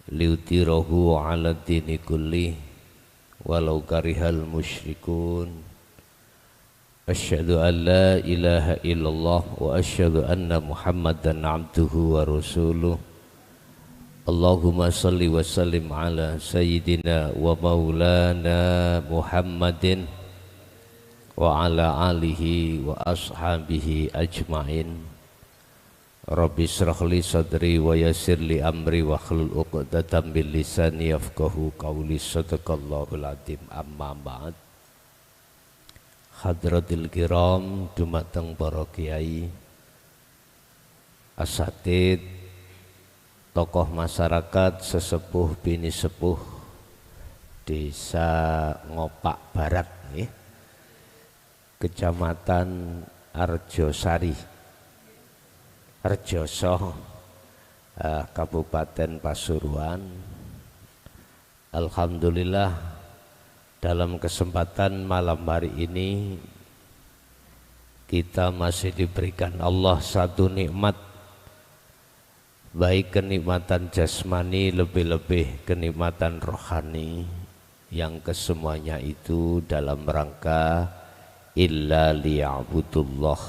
liutirahu ala dini kulli walau karihal musyrikun. Asyhadu an la ilaha illallah wa asyhadu anna Muhammadan abduhu wa rasuluh. Allahumma salli wa sallim ala sayyidina wa maulana Muhammadin wa ala alihi wa ashabihi ajmain. Rabbi shrah li sadri wa yassir li amri wa hlul 'uqdatam min lisani yafqahu qawli. Sadaqallahul azim. Amma ba'd. Hadratil kiram, dumateng para kiai, asatid, tokoh masyarakat, sesepuh bini sepuh Desa Ngopak Barat, Kecamatan Arjosari, Rejoso, Kabupaten Pasuruan. Alhamdulillah, dalam kesempatan malam hari ini kita masih diberikan Allah satu nikmat, baik kenikmatan jasmani, lebih-lebih kenikmatan rohani, yang kesemuanya itu dalam rangka illa liya'budullah.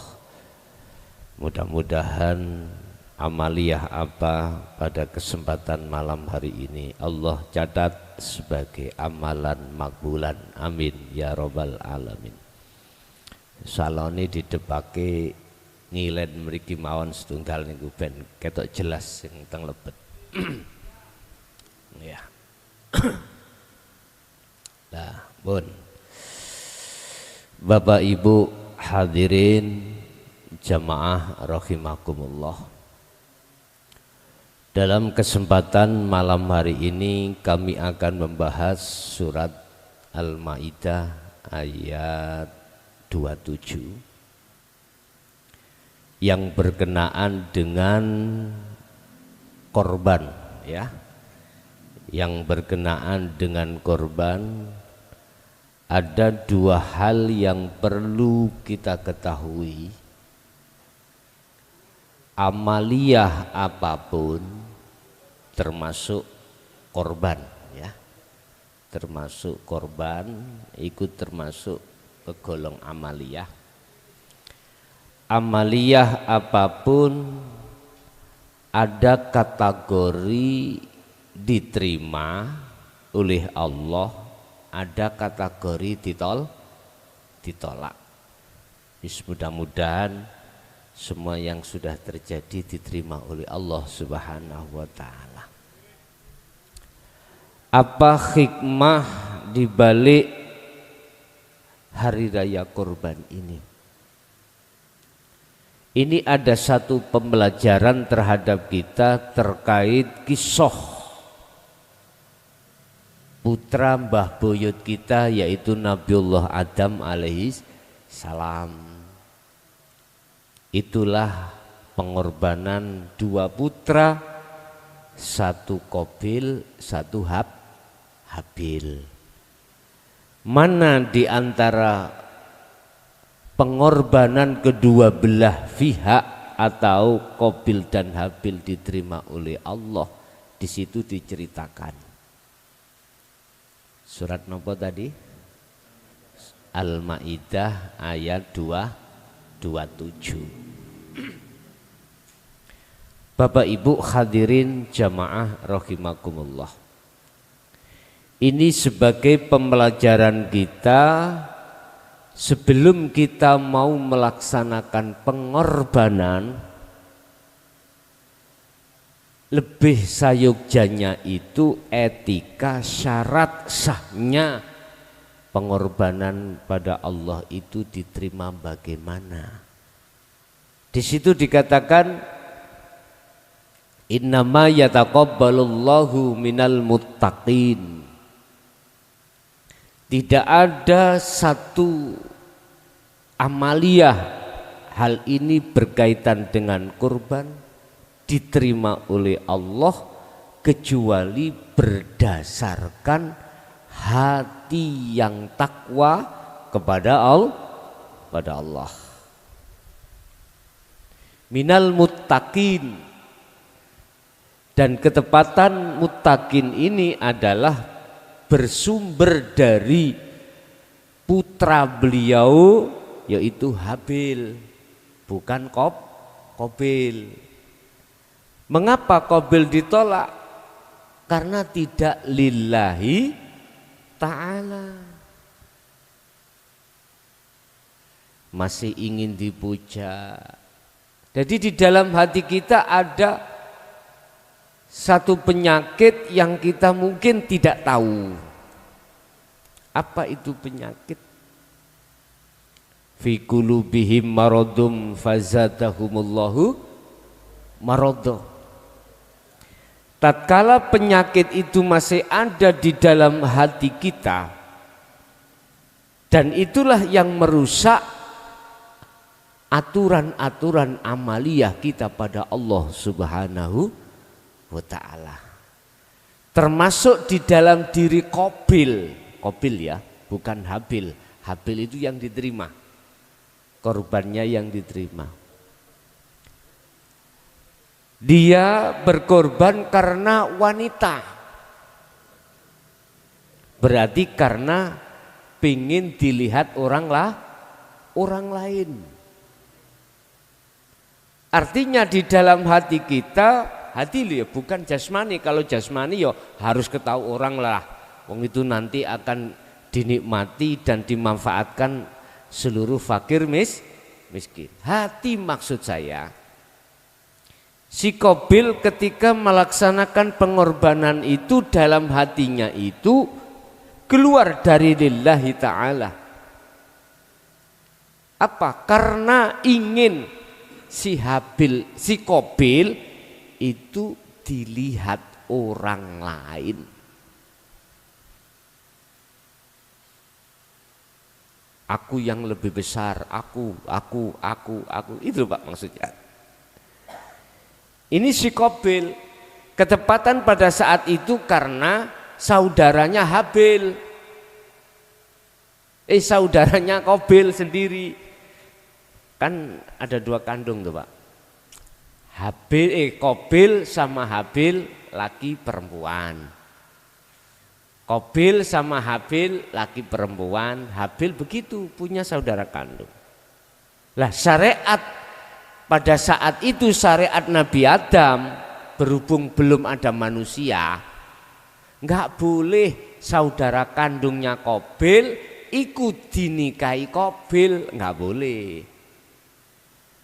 Mudah-mudahan amaliyah apa pada kesempatan malam hari ini Allah catat sebagai amalan makbulan. Amin ya robbal alamin. Saloni didepake ngilen mriki mawon setunggal niku ben ketok jelas sing teng lebet. Ya. Nah, pun Bapak Ibu hadirin jamaah rahimakumullah. Dalam kesempatan malam hari ini kami akan membahas surat Al-Maidah ayat 27 yang berkenaan dengan korban, ya. Yang berkenaan dengan korban, ada dua hal yang perlu kita ketahui. Amaliyah apapun termasuk korban, ya, termasuk korban, ikut termasuk kegolong amaliyah. Amaliyah apapun ada kategori diterima oleh Allah, ada kategori ditolak. Mudah-mudahan semua yang sudah terjadi diterima oleh Allah Subhanahu wa ta'ala. Apa hikmah dibalik hari raya kurban ini? Ini ada satu pembelajaran terhadap kita terkait kisah putra mbah buyut kita, yaitu Nabiullah Adam alaihi salam. Itulah pengorbanan dua putra, satu Qabil, satu Habil. Mana di antara pengorbanan kedua belah pihak atau Qabil dan Habil diterima oleh Allah? Di situ diceritakan. Surat nopo tadi? Al-Maidah ayat 27. Bapak Ibu hadirin jamaah rahimakumullah. Ini sebagai pembelajaran kita sebelum kita mau melaksanakan pengorbanan. Lebih sayugjanya itu etika syarat sahnya pengorbanan pada Allah itu diterima bagaimana. Di situ dikatakan innama yataqabbalullahu minal muttaqin. Tidak ada satu amaliyah, hal ini berkaitan dengan kurban, diterima oleh Allah kecuali berdasarkan hati yang takwa kepada Allah. Minal muttaqin, Dan ketepatan muttaqin ini adalah bersumber dari putra beliau yaitu Habil, bukan Qabil. Mengapa Qabil ditolak? Karena tidak lillahi ta'ala. Masih ingin dipuja. Jadi di dalam hati kita ada satu penyakit yang kita mungkin tidak tahu. Apa itu penyakit? Fi qulubihim maradum fazadahumullahu maradha. Tatkala penyakit itu masih ada di dalam hati kita, dan itulah yang merusak aturan-aturan amaliyah kita pada Allah Subhanahu wa ta'ala. Termasuk di dalam diri Qabil ya, bukan Habil. Habil itu yang diterima, korbannya yang diterima. Dia berkorban karena wanita, berarti karena pingin dilihat orang lain. Artinya di dalam hati kita, hati ya bukan jasmani. Kalau jasmani ya harus ketahui orang lah. Wong itu nanti akan dinikmati dan dimanfaatkan seluruh fakir miskin. Hati maksud saya. Si Qabil ketika melaksanakan pengorbanan itu dalam hatinya itu keluar dari lillahi ta'ala. Apa? Karena ingin si Qabil itu dilihat orang lain. Aku yang lebih besar, aku. Itu Pak maksudnya. Ini si Qabil ketepatan pada saat itu karena saudaranya Habil. Saudaranya Qabil sendiri. Kan ada dua kandung tuh Pak. Qabil sama Habil laki perempuan. Qabil sama Habil laki perempuan. Habil begitu punya saudara kandung. Lah syariat pada saat itu syariat Nabi Adam berhubung belum ada manusia, nggak boleh saudara kandungnya Qabil ikut dinikahi Qabil, nggak boleh.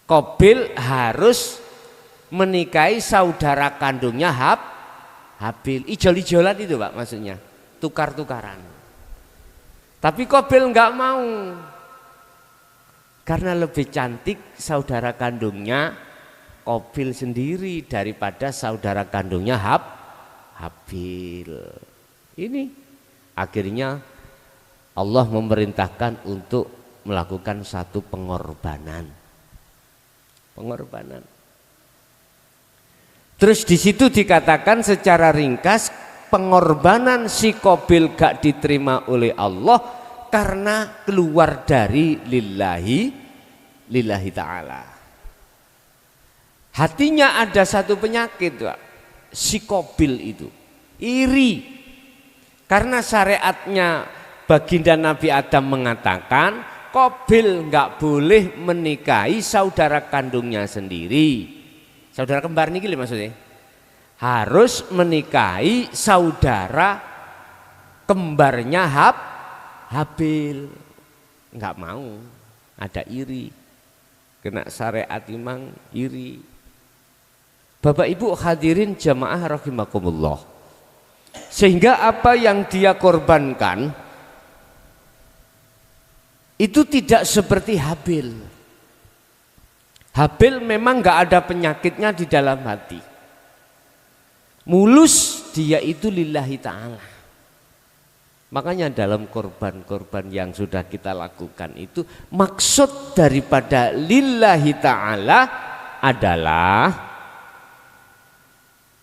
Qabil harus menikahi saudara kandungnya Habil. Ijol-ijolan itu Pak maksudnya, tukar-tukaran. Tapi Qabil nggak mau. Karena lebih cantik saudara kandungnya Qabil sendiri daripada saudara kandungnya Habil. Ini akhirnya Allah memerintahkan untuk melakukan satu pengorbanan. Terus di situ dikatakan secara ringkas pengorbanan si Qabil gak diterima oleh Allah karena keluar dari lillahi ta'ala. Hatinya ada satu penyakit Pak. Si Qabil itu iri. Karena syariatnya baginda Nabi Adam mengatakan Qabil enggak boleh menikahi saudara kandungnya sendiri. Saudara kembar niki maksudnya. Harus menikahi saudara kembarnya Habil. Enggak mau, ada iri. Kena syariat imang iri. Bapak Ibu hadirin jamaah rahimakumullah. Sehingga apa yang dia korbankan itu tidak seperti Habil. Habil memang enggak ada penyakitnya di dalam hati. Mulus dia itu lillahi ta'ala. Makanya dalam korban-korban yang sudah kita lakukan itu maksud daripada lillahi ta'ala adalah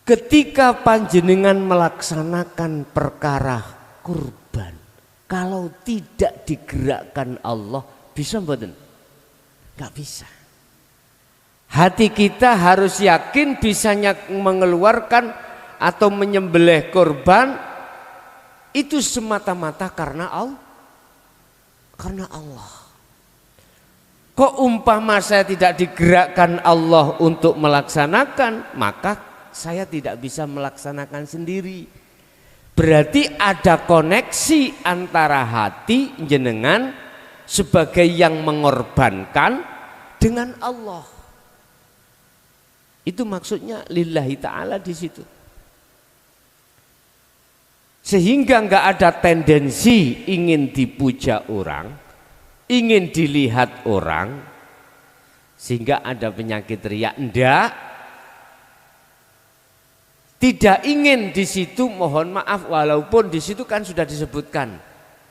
ketika panjenengan melaksanakan perkara kurban, kalau tidak digerakkan Allah bisa mboten? Gak bisa. Hati kita harus yakin bisanya mengeluarkan atau menyembelih korban itu semata-mata karena Allah. Kok umpama saya tidak digerakkan Allah untuk melaksanakan, maka saya tidak bisa melaksanakan sendiri. Berarti ada koneksi antara hati jenengan sebagai yang mengorbankan dengan Allah. Itu maksudnya lillahi ta'ala di situ. Sehingga enggak ada tendensi ingin dipuja orang, ingin dilihat orang, sehingga ada penyakit riya. Enggak. Tidak ingin di situ, mohon maaf, walaupun di situ kan sudah disebutkan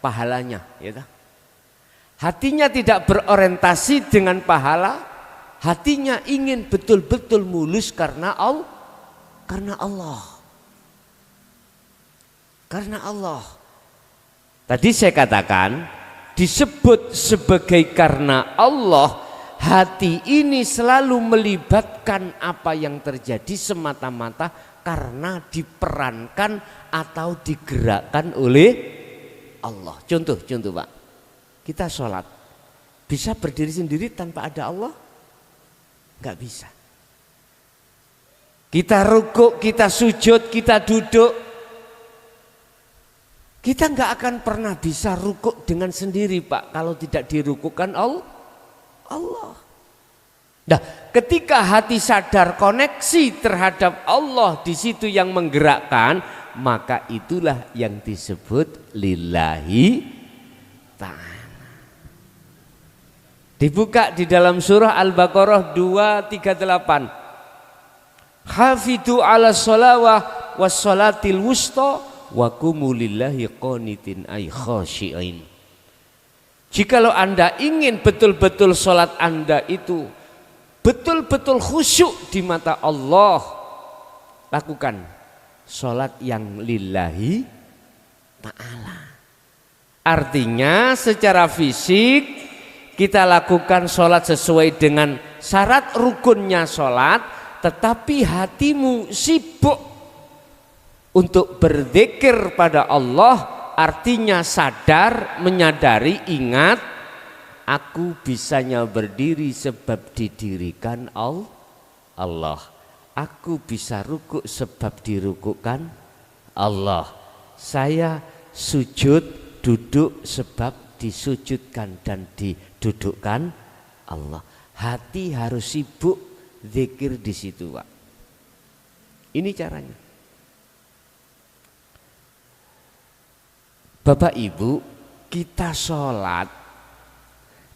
pahalanya, ya. Hatinya tidak berorientasi dengan pahala, hatinya ingin betul-betul mulus karena Allah. Karena Allah. Tadi saya katakan disebut sebagai karena Allah, hati ini selalu melibatkan apa yang terjadi semata-mata karena diperankan atau digerakkan oleh Allah. Contoh Pak, kita sholat bisa berdiri sendiri tanpa ada Allah? Enggak bisa. Kita rukuk, kita sujud, kita duduk, kita enggak akan pernah bisa rukuk dengan sendiri Pak, kalau tidak dirukukkan Allah. Nah, ketika hati sadar koneksi terhadap Allah di situ yang menggerakkan, maka itulah yang disebut lillahi ta'ala. Dibuka di dalam surah Al-Baqarah 238. Hafidhu ala sholawah was sholatil wusta wa qumu lillahi qanitin ay khashi'in. Jikalau Anda ingin betul-betul sholat Anda itu betul-betul khusyuk di mata Allah, lakukan sholat yang lillahi ta'ala. Artinya secara fisik kita lakukan sholat sesuai dengan syarat rukunnya sholat, tetapi hatimu sibuk untuk berzikir pada Allah, artinya sadar, menyadari, ingat, aku bisanya berdiri sebab didirikan Allah. Aku bisa rukuk sebab dirukukkan Allah. Saya sujud, duduk sebab disujudkan dan didudukkan Allah. Hati harus sibuk zikir di situ, Pak. Ini caranya. Bapak Ibu, kita sholat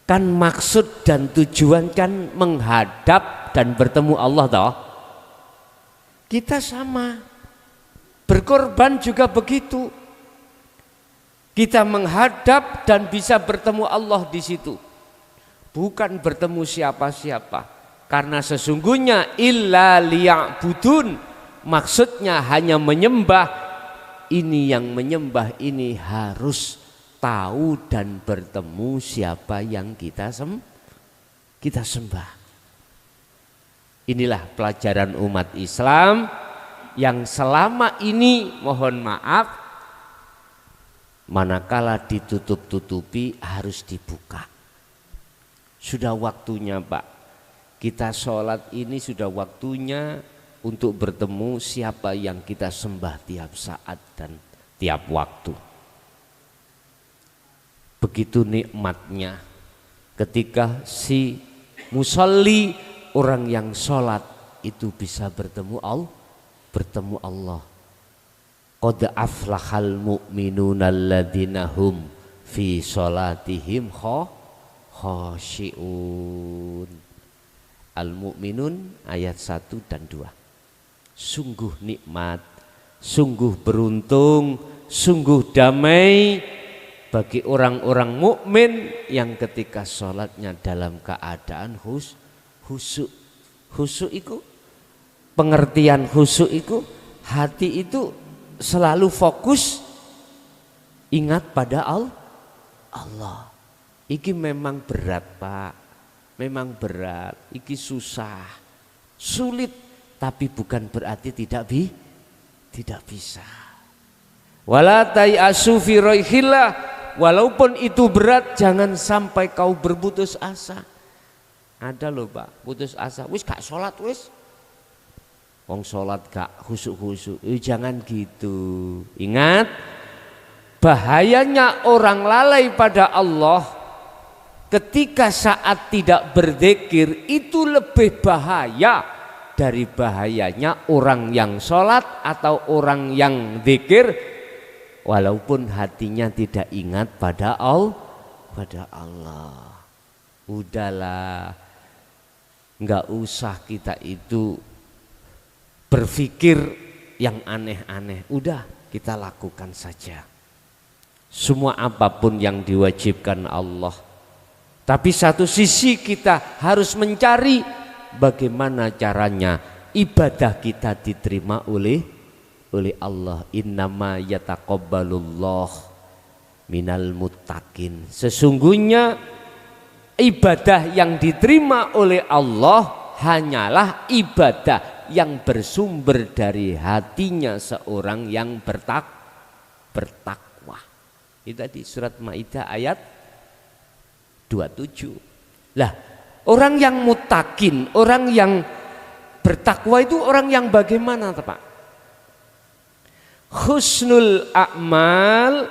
kan maksud dan tujuan kan menghadap dan bertemu Allah toh. Kita sama, berkorban juga begitu. Kita menghadap dan bisa bertemu Allah di situ. Bukan bertemu siapa-siapa. Karena sesungguhnya illa liya'budun, maksudnya hanya menyembah. Ini yang menyembah ini harus tahu dan bertemu siapa yang kita sembah. Inilah pelajaran umat Islam yang selama ini mohon maaf manakala ditutup-tutupi harus dibuka. Sudah waktunya Pak, kita sholat ini sudah waktunya untuk bertemu siapa yang kita sembah tiap saat dan tiap waktu. Begitu nikmatnya ketika si musalli, orang yang sholat itu bisa bertemu Allah. Qad aflahal mu'minuna alladzina hum fi sholatihim khashi'un. Al-Mu'minun ayat 1 dan 2. Sungguh nikmat, sungguh beruntung, sungguh damai bagi orang-orang mukmin yang ketika sholatnya dalam keadaan khusyuk. Khusyuk itu, pengertian khusyuk itu, hati itu selalu fokus ingat pada Allah. Iki memang berat Pak, memang berat, iki susah, sulit, tapi bukan berarti Tidak bisa. Wala tayasu fi raihillah, walaupun itu berat jangan sampai kau berputus asa. Ada loh Pak, putus asa, wis gak sholat wis. Wong sholat gak khusuk-khusuk, jangan gitu. Ingat, bahayanya orang lalai pada Allah ketika saat tidak berzikir itu lebih bahaya dari bahayanya orang yang sholat atau orang yang zikir walaupun hatinya tidak ingat pada Allah. Udahlah, nggak usah kita itu berpikir yang aneh-aneh. Udah, kita lakukan saja semua apapun yang diwajibkan Allah. Tapi satu sisi kita harus mencari bagaimana caranya ibadah kita diterima oleh Allah. Innama yataqabbalullah minal muttaqin. Sesungguhnya ibadah yang diterima oleh Allah hanyalah ibadah yang bersumber dari hatinya seorang yang bertakwa. Itu tadi surat Maidah ayat 27. Lah, orang yang muttaqin, orang yang bertakwa itu orang yang bagaimana, Pak? Husnul a'mal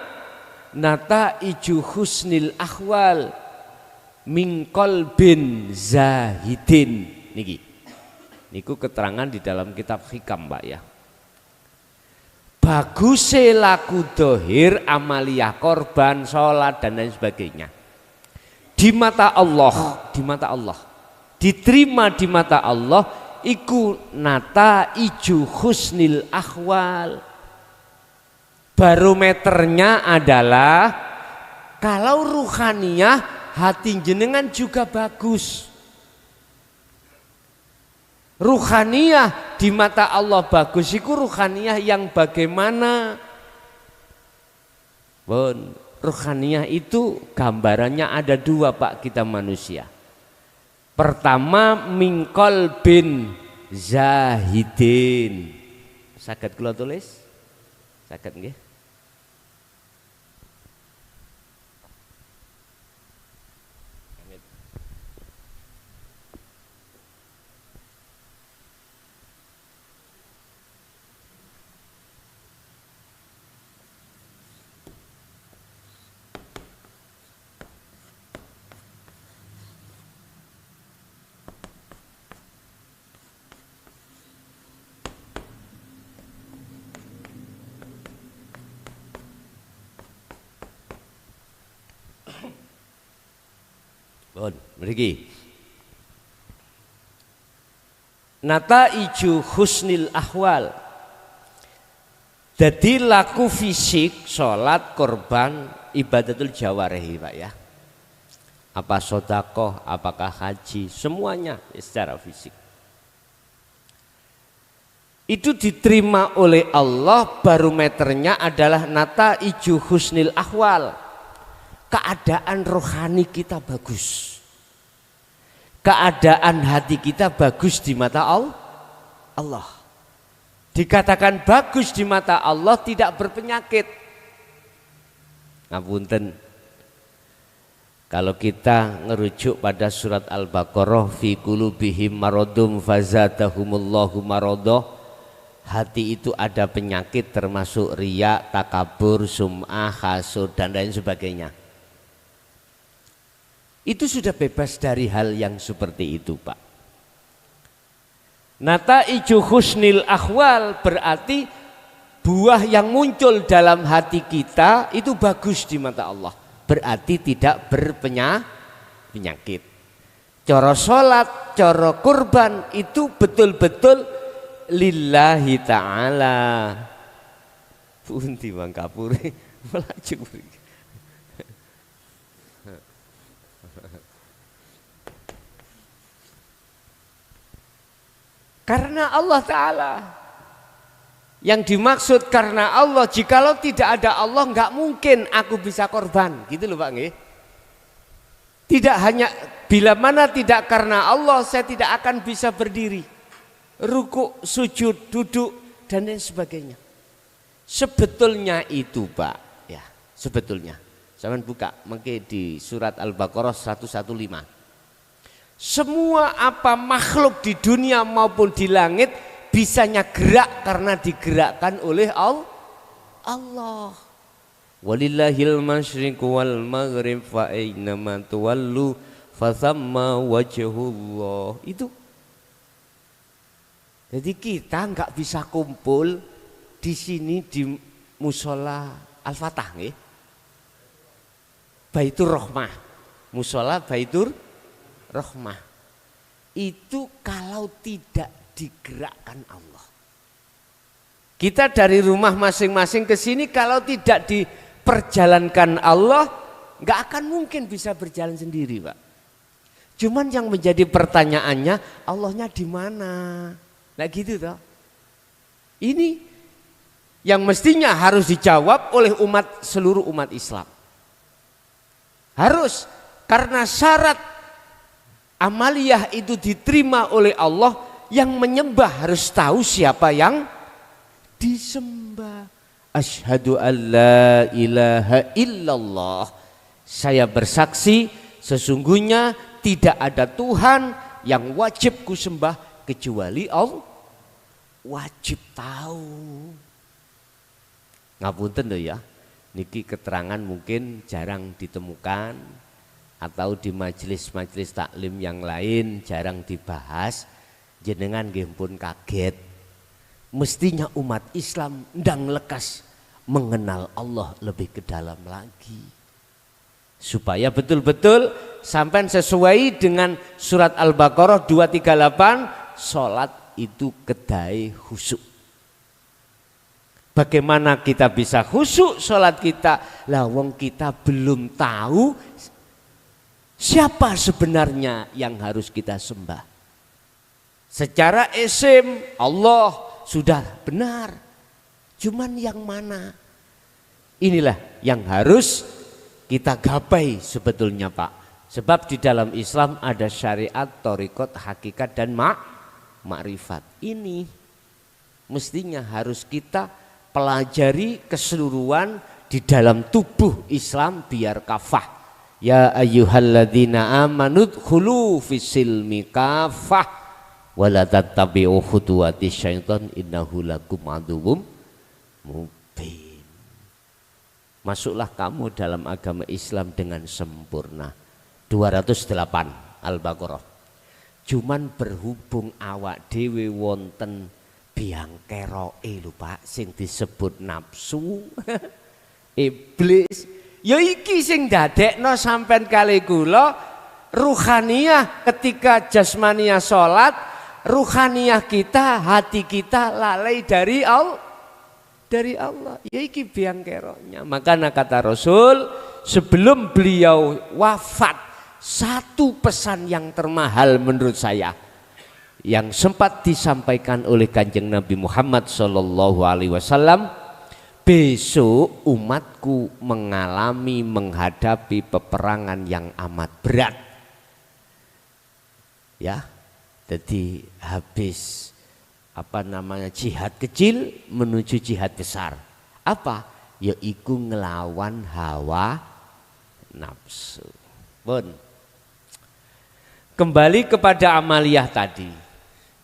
nataiju husnil ahwal min qalbin zahidin. Niku keterangan di dalam kitab Hikam, Pak ya. Baguse laku dohir, amaliyah, korban, sholat dan lain sebagainya di mata Allah, diterima di mata Allah, iku nata iju husnil ahwal. Barometernya adalah kalau ruhaniyah hati jenengan juga bagus. Ruhaniyah di mata Allah bagus, iku ruhaniyah yang bagaimana? Ruhaniyah itu gambarannya ada dua, Pak, kita manusia. Pertama, mingkol bin zahidin. Saged kula tulis? Saged nggih? Mriki nataiju husnil ahwal. Jadi laku fisik, sholat, korban, ibadatul jawarih, Pak ya. Apa sodakoh, apakah haji, semuanya secara fisik. Itu diterima oleh Allah, barometernya adalah nataiju husnil ahwal. Keadaan rohani kita bagus, keadaan hati kita bagus di mata Allah. Dikatakan bagus di mata Allah tidak berpenyakit. Ngapunten, kalau kita ngerujuk pada surat Al-Baqarah, fi qulubihim maradum fazadahumullahu maradah, hati itu ada penyakit termasuk riya, takabur, sum'ah, hasud dan lain sebagainya. Itu sudah bebas dari hal yang seperti itu, Pak. Nataiju husnil ahwal berarti buah yang muncul dalam hati kita itu bagus di mata Allah. Berarti tidak berpenyakit. Cara sholat, cara kurban itu betul-betul lillahi ta'ala. Punti Bang Kapuri melaju. Karena Allah Ta'ala. Yang dimaksud karena Allah, jikalau tidak ada Allah nggak mungkin aku bisa korban, gitu loh Pak nggih. Tidak hanya bila mana tidak karena Allah saya tidak akan bisa berdiri, ruku, sujud, duduk dan lain sebagainya. Sebetulnya itu Pak, ya sebetulnya. Saya buka mungkin di surat Al-Baqarah 115. Semua apa makhluk di dunia maupun di langit bisanya gerak karena digerakkan oleh Allah. Walillahil masyriqu wal maghrib fa aina ma tuwallu fa thamma wajhullah. Itu. Jadi kita enggak bisa kumpul di sini di musola Al-Fatah nggih. Baitur Rahmah. Musola Baitur Rahmah. Itu kalau tidak digerakkan Allah. Kita dari rumah masing-masing ke sini kalau tidak diperjalankan Allah, nggak akan mungkin bisa berjalan sendiri, Pak. Cuman yang menjadi pertanyaannya, Allahnya di mana? Nah gitu toh. Ini yang mestinya harus dijawab oleh seluruh umat Islam. Harus, karena syarat amaliyah itu diterima oleh Allah, yang menyembah harus tahu siapa yang disembah. Asyhadu an la ilaha illallah. Saya bersaksi sesungguhnya tidak ada Tuhan yang wajib kusembah kecuali Allah. Wajib tahu. Ngapunten lho ya. Niki keterangan mungkin jarang ditemukan atau di majelis-majelis taklim yang lain jarang dibahas. Jenengan nggih pun kaget. Mestinya umat Islam ndang lekas mengenal Allah lebih ke dalam lagi. Supaya betul-betul sampai sesuai dengan surat Al-Baqarah 238, salat itu kedai khusyuk. Bagaimana kita bisa khusyuk salat kita? Lah wong kita belum tahu siapa sebenarnya yang harus kita sembah. Secara isim Allah sudah benar. Cuman yang mana? Inilah yang harus kita gapai sebetulnya Pak. Sebab di dalam Islam ada syariat, thariqat, hakikat dan makrifat. Ini mestinya harus kita pelajari keseluruhan di dalam tubuh Islam biar kafah. Ya ayyuhalladzina amanu dkhulu fis-silmi kafah wa la tattabi'u khutuwati syaitan innahu lakum aduwwum mubin. Masuklah kamu dalam agama Islam dengan sempurna. 208 Al-Baqarah. Cuman berhubung awak dhewe wonten biang keroke lho Pak sing disebut nafsu iblis ya iki sing dadekno sampean kali kula ruhaniyah ketika jasmaniyah salat, ruhaniyah kita hati kita lalai dari Allah ya iki biang keroknya. Makanya kata Rasul sebelum beliau wafat, satu pesan yang termahal menurut saya yang sempat disampaikan oleh Kanjeng Nabi Muhammad SAW, besok umatku menghadapi peperangan yang amat berat. Ya, jadi habis jihad kecil menuju jihad besar. Apa? Yaitu ngelawan hawa nafsu. Bon. Kembali kepada amaliyah tadi.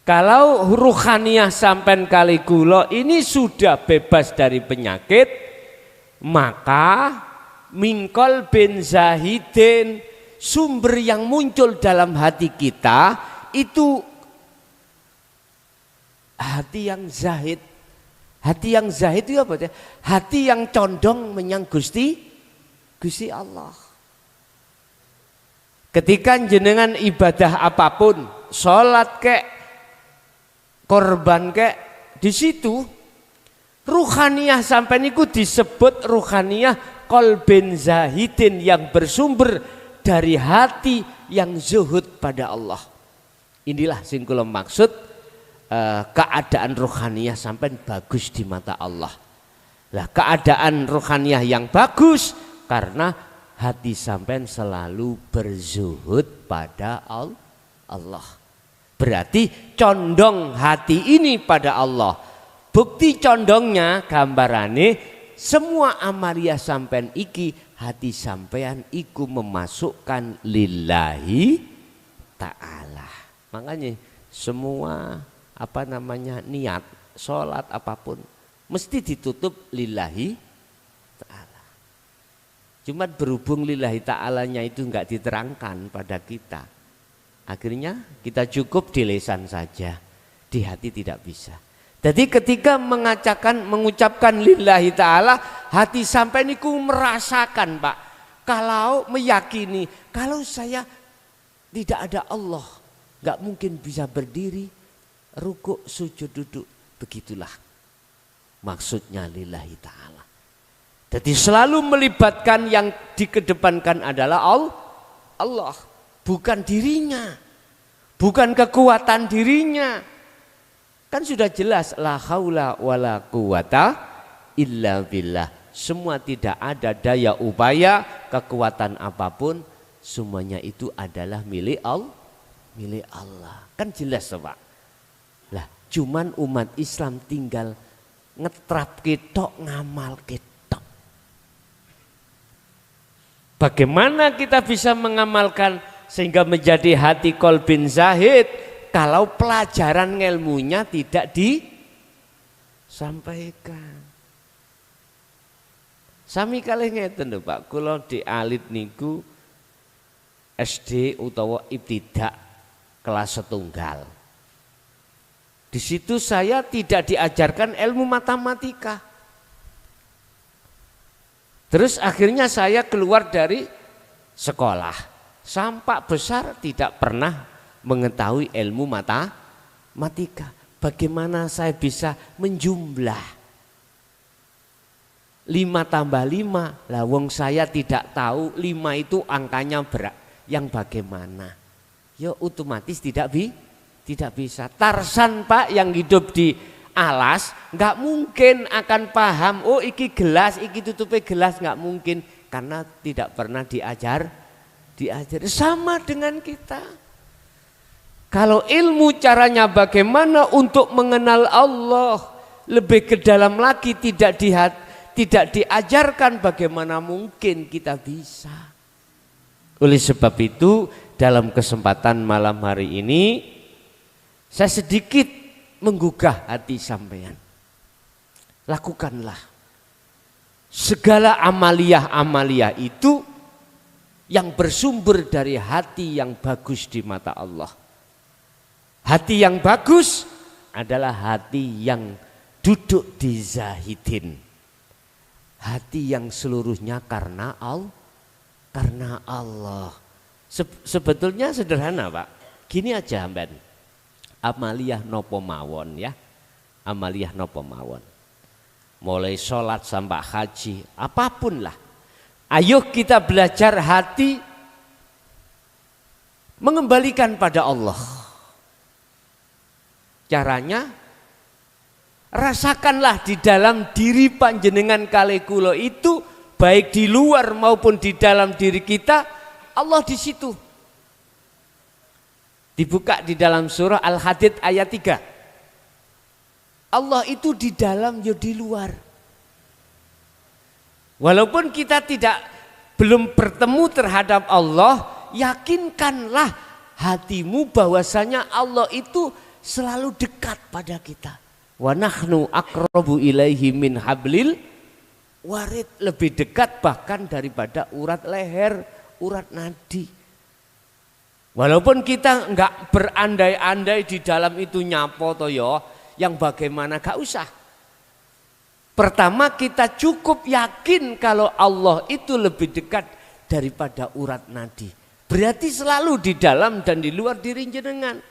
Kalau ruhaniyah sampai kali kula ini sudah bebas dari penyakit, maka mingkol bin zahidin, sumber yang muncul dalam hati kita itu hati yang zahid. Hati yang zahid itu apa? Hati yang condong menyang Gusti Allah. Ketika jenengan ibadah apapun, sholat kek, korban kek, di situ ruhaniyah sampai niku disebut ruhaniyah qalbin zahidin yang bersumber dari hati yang zuhud pada Allah. Inilah sing kula maksud keadaan ruhaniyah sampai bagus di mata Allah. Lah keadaan ruhaniyah yang bagus karena hati sampai selalu berzuhud pada Allah. Berarti condong hati ini pada Allah, Bukti condongnya gambarane semua amalia sampean iki hati sampean iku memasukkan lillahi ta'ala. Makanya semua niat sholat apapun mesti ditutup lillahi ta'ala. Cuma berhubung lillahi ta'alanya itu enggak diterangkan pada kita, akhirnya kita cukup di lisan saja, di hati tidak bisa. Jadi ketika mengucapkan lillahi ta'ala, hati sampai niku merasakan, Pak, kalau meyakini kalau saya tidak ada Allah, nggak mungkin bisa berdiri, rukuk, sujud, duduk. Begitulah maksudnya lillahi ta'ala. Jadi selalu melibatkan yang dikedepankan adalah Allah, bukan dirinya, bukan kekuatan dirinya. Kan sudah jelas la haula wala quwata illa billah. Semua tidak ada daya upaya kekuatan apapun, semuanya itu adalah milik Allah. Kan jelas, Pak. Lah, cuman umat Islam tinggal ngetrap ketok, ngamal ketok. Bagaimana kita bisa mengamalkan sehingga menjadi hati qalbin zahid kalau pelajaran ilmunya tidak disampaikan? Sami kalih ngeten lho, Pak, kula di alit niku SD utawa ibtidak kelas setunggal. Di situ saya tidak diajarkan ilmu matematika. Terus akhirnya saya keluar dari sekolah, sampai besar tidak pernah mengetahui ilmu matematika. Bagaimana saya bisa menjumlah 5 tambah 5? Lah wong saya tidak tahu 5 itu angkanya yang bagaimana. Ya otomatis tidak bisa. Tarsan, Pak, yang hidup di alas nggak mungkin akan paham, oh iki gelas, iki tutupe gelas, nggak mungkin, karena tidak pernah diajar. Sama dengan kita. Kalau ilmu caranya bagaimana untuk mengenal Allah lebih ke dalam lagi tidak diajarkan, bagaimana mungkin kita bisa. Oleh sebab itu dalam kesempatan malam hari ini saya sedikit menggugah hati sampean. Lakukanlah segala amalia itu yang bersumber dari hati yang bagus di mata Allah. Hati yang bagus adalah hati yang duduk di zahidin. Hati yang seluruhnya karena Allah. Sebetulnya sederhana, Pak. Gini aja, Ben. Amaliyah nopo mawon ya. Amaliyah nopo mawon. Mulai sholat sampai haji, apapun lah. Ayo kita belajar hati mengembalikan pada Allah. Caranya rasakanlah di dalam diri panjenengan kalih kula itu, baik di luar maupun di dalam diri kita, Allah di situ. Dibuka di dalam surah Al-Hadid ayat 3. Allah itu di dalam ya di luar. Walaupun kita belum bertemu terhadap Allah, yakinkanlah hatimu bahwasanya Allah itu selalu dekat pada kita. Wa nahnu aqrabu ilaihi min hablil warid, lebih dekat bahkan daripada urat leher, urat nadi. Walaupun kita enggak berandai-andai di dalam itu nyapo to ya, yang bagaimana gak usah. Pertama kita cukup yakin kalau Allah itu lebih dekat daripada urat nadi. Berarti selalu di dalam dan di luar diri jenengan.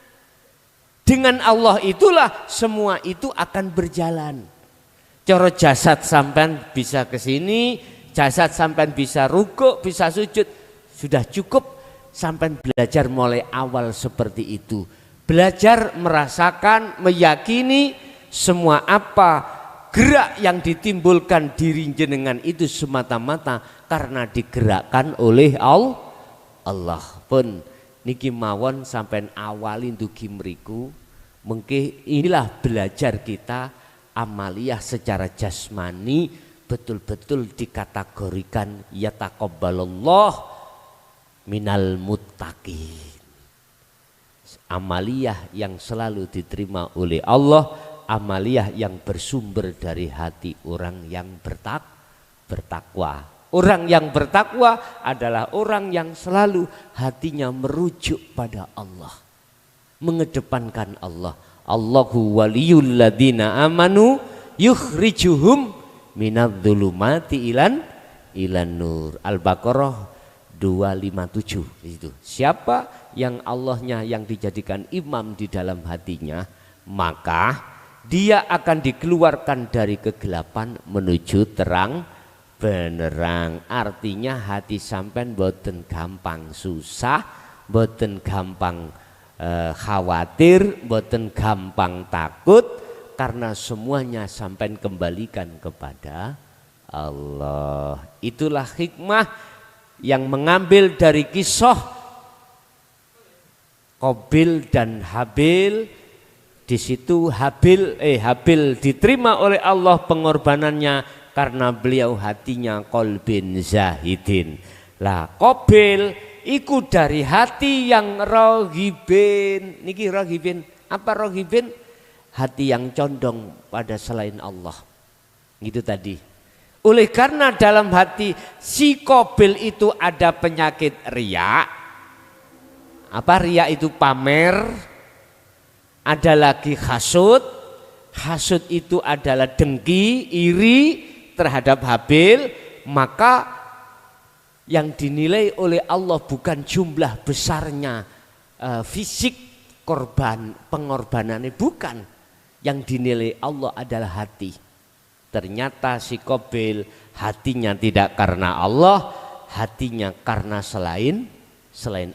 Dengan Allah itulah semua itu akan berjalan. Coro jasad sampean bisa ke sini, jasad sampean bisa rukuk, bisa sujud. Sudah cukup sampean belajar mulai awal seperti itu. Belajar merasakan, meyakini semua apa gerak yang ditimbulkan diri jenengan itu semata-mata karena digerakkan oleh Allah. Pun niki mawon sampean awalin dugi mriku, mengke inilah belajar kita amaliyah secara jasmani betul-betul dikategorikan yataqabbalullah minal muttaqin. Amaliyah yang selalu diterima oleh Allah, amaliyah yang bersumber dari hati orang yang bertakwa. Orang yang bertakwa adalah orang yang selalu hatinya merujuk pada Allah, mengedepankan Allah. Allahu waliyul ladina amanu yukhrijuhum minadh-dhulumati ilan nur. Al-Baqarah 257 itu. Siapa yang Allahnya yang dijadikan imam di dalam hatinya, maka dia akan dikeluarkan dari kegelapan menuju terang benerang. Artinya hati sampean boten gampang susah, boten gampang khawatir, boten gampang takut, karena semuanya sampean kembalikan kepada Allah. Itulah hikmah yang mengambil dari kisah Qabil dan Habil. Di situ Habil diterima oleh Allah pengorbanannya karena beliau hatinya qalbin zahidin. Lah Qabil iku dari hati yang rohibin. Niki rohibin, apa rohibin? Hati yang condong pada selain Allah. Itu tadi. Oleh karena dalam hati si Qabil itu ada penyakit riya. Apa riya itu? Pamer. Ada lagi hasud. Hasud itu adalah dengki, iri terhadap Habil. Maka yang dinilai oleh Allah bukan jumlah besarnya fisik pengorbanannya, bukan. Yang dinilai Allah adalah hati. Ternyata si Qabil hatinya tidak karena Allah, hatinya karena selain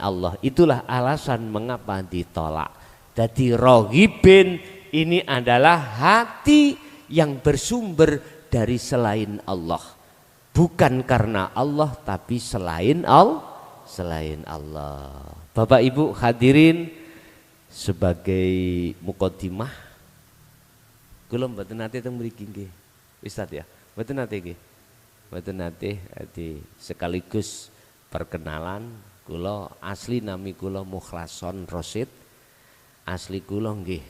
Allah. Itulah alasan mengapa ditolak. Jadi rohibin ini adalah hati yang bersumber dari selain Allah. Bukan karena Allah tapi selain Allah. Bapak Ibu hadirin, sebagai muqaddimah kula mboten nate teng mriki nggih. Ustaz ya, mboten nate nggih. Mboten nate sekaligus perkenalan. Kula asli nami kula Mukhlason Rosid. Asli kula nggih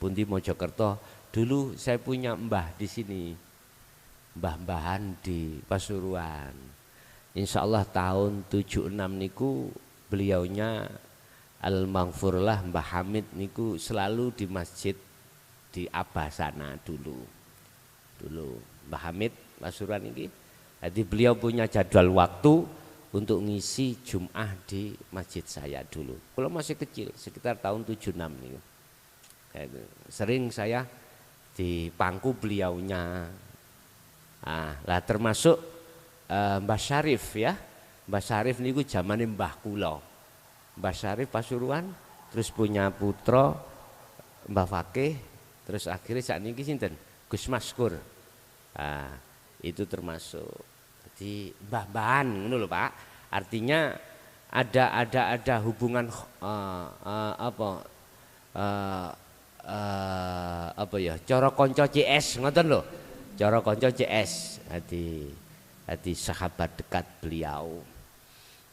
pundi Mojokerto. Dulu saya punya mbah di sini. Mbah-mbahan di Pasuruan. Insya Allah tahun 76 niku beliaunya Al-Maghfurlah Mbah Hamid niku selalu di masjid di Abasana dulu Mbah Hamid Pasuruan ini. Jadi beliau punya jadwal waktu untuk ngisi Jum'ah di masjid saya dulu. Kalau masih kecil sekitar tahun 76 nih. Sering saya di pangku beliaunya. Lah termasuk Mbah Syarif ya. Mbah Syarif niku zamane Mbah kula. Mbah Syarif Pasuruan, terus punya putra Mbah Fakih, terus akhirnya saat ini sinten Gus Maskur. Itu termasuk. Jadi mbah-mbahan ngono lho Pak. Artinya ada hubungan apa ya? Cara kanca CS ngoten lho. Cara kanca CS. Hati sahabat dekat beliau.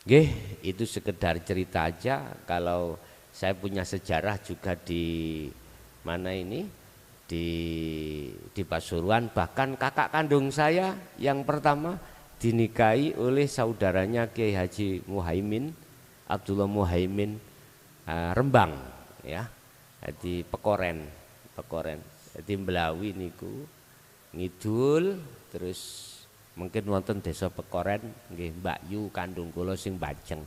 Nggih, itu sekedar cerita aja. Kalau saya punya sejarah juga di mana ini di Pasuruan, bahkan kakak kandung saya yang pertama dinikahi oleh saudaranya Kiai Haji Muhaimin, Abdullah Muhaimin Rembang ya. Jadi Pekoren. Jadi Mblawi niku ngidul terus mungkin wonten desa Pekoren nggih Mbak Yu kandung kula sing Bajeng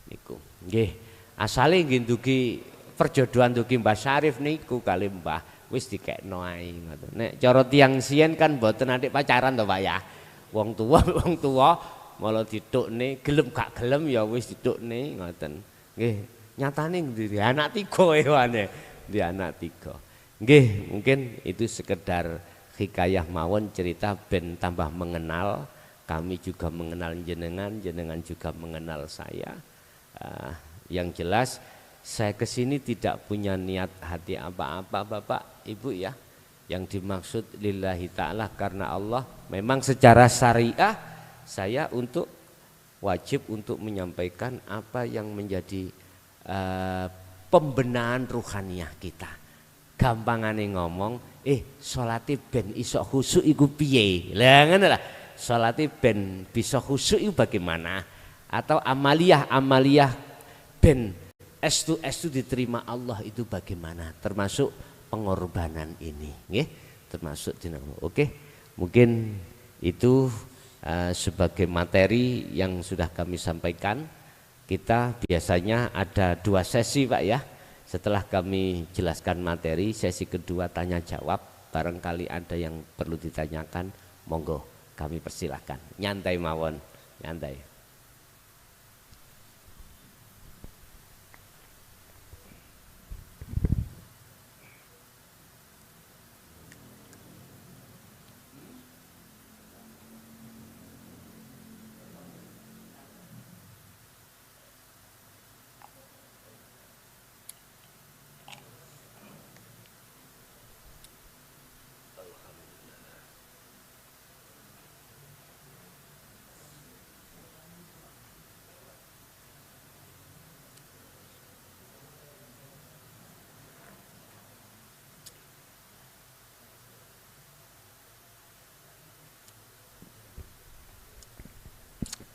niku. Nggih, asale nggih ndugi perjodohan ndugi Mbah Syarif niku kali Mbah wis dikekno ae ngoten. Nek cara tiyang siyen kan mboten atik pacaran to Pak ya. Wong tua malah ditukne, gelem gak gelem ya wis ditukne ngoten. Nggih, nyatane ndi anak 3 ewane. Di anak 3. Nggih, mungkin itu sekedar hikayah mawon cerita ben tambah mengenal. Kami juga mengenal jenengan juga mengenal saya. Yang jelas saya kesini tidak punya niat hati apa-apa Bapak Ibu ya. Yang dimaksud lillahi ta'ala karena Allah, memang secara syariah saya wajib untuk menyampaikan apa yang menjadi pembenahan ruhaniyah kita. Gampangane ngomong, sholati ben iso khusyuk iku piye? Lah ngono lah. Sholati ben bisa khusyuk iku bagaimana? Atau amaliyah ben estu diterima Allah itu bagaimana? Termasuk pengorbanan ini, nggih. Termasuk dinamo. Oke. Mungkin itu sebagai materi yang sudah kami sampaikan. Kita biasanya ada 2 sesi Pak ya. Setelah kami jelaskan materi, sesi kedua tanya jawab. Barangkali ada yang perlu ditanyakan, monggo kami persilahkan. Nyantai mawon, nyantai.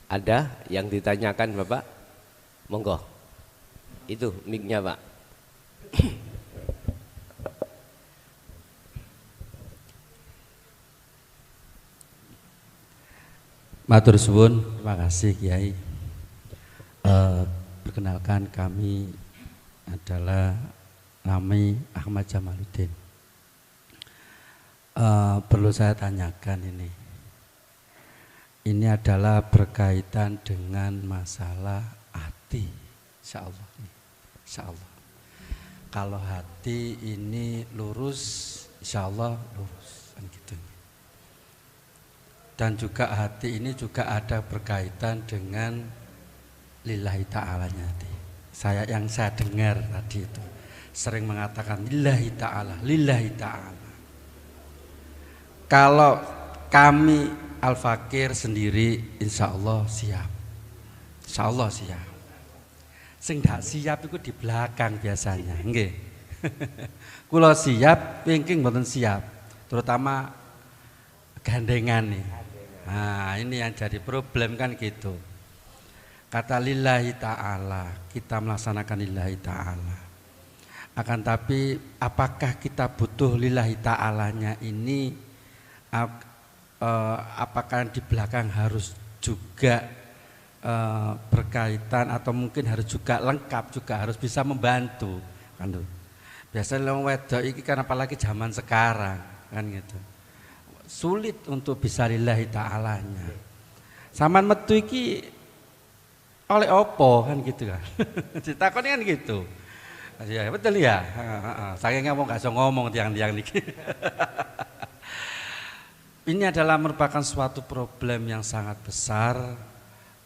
Ada yang ditanyakan Bapak? Monggo. Itu mic-nya Pak. Matur suwun, terima kasih Kiai. Perkenalkan, kami adalah Nami Ahmad Jamaluddin. Perlu saya tanyakan ini adalah berkaitan dengan masalah hati, insya Allah. Insya Allah. Kalau hati ini lurus, insya Allah lurus, kan gitu. Dan juga hati ini juga ada berkaitan dengan lillahi ta'alanya hati. Yang saya dengar tadi itu sering mengatakan lillahi ta'ala, lillahi ta'ala. Kalau kami Al-Fakir sendiri insya Allah siap. Insya Allah siap. Sing gak siap itu di belakang biasanya, nggih. Kula siap, pingking mboten siap. Terutama gandengan nih. Nah, ini yang jadi problem kan gitu. Kata lillahi ta'ala, kita melaksanakan lillahi ta'ala. Akan tapi apakah kita butuh lillahi ta'alanya ini, apakah di belakang harus juga berkaitan atau mungkin harus juga lengkap, juga harus bisa membantu kan tuh. Biasanya wong wedok iki kan apalagi zaman sekarang kan gitu. Sulit untuk bisa lillahi ta'alanya. Saman metu iki oleh opo kan gitu kan. Ditakoni kan gitu. Ya betul ya. Saking ngomong gak iso ngomong tiang-tiang niki. Ini adalah merupakan suatu problem yang sangat besar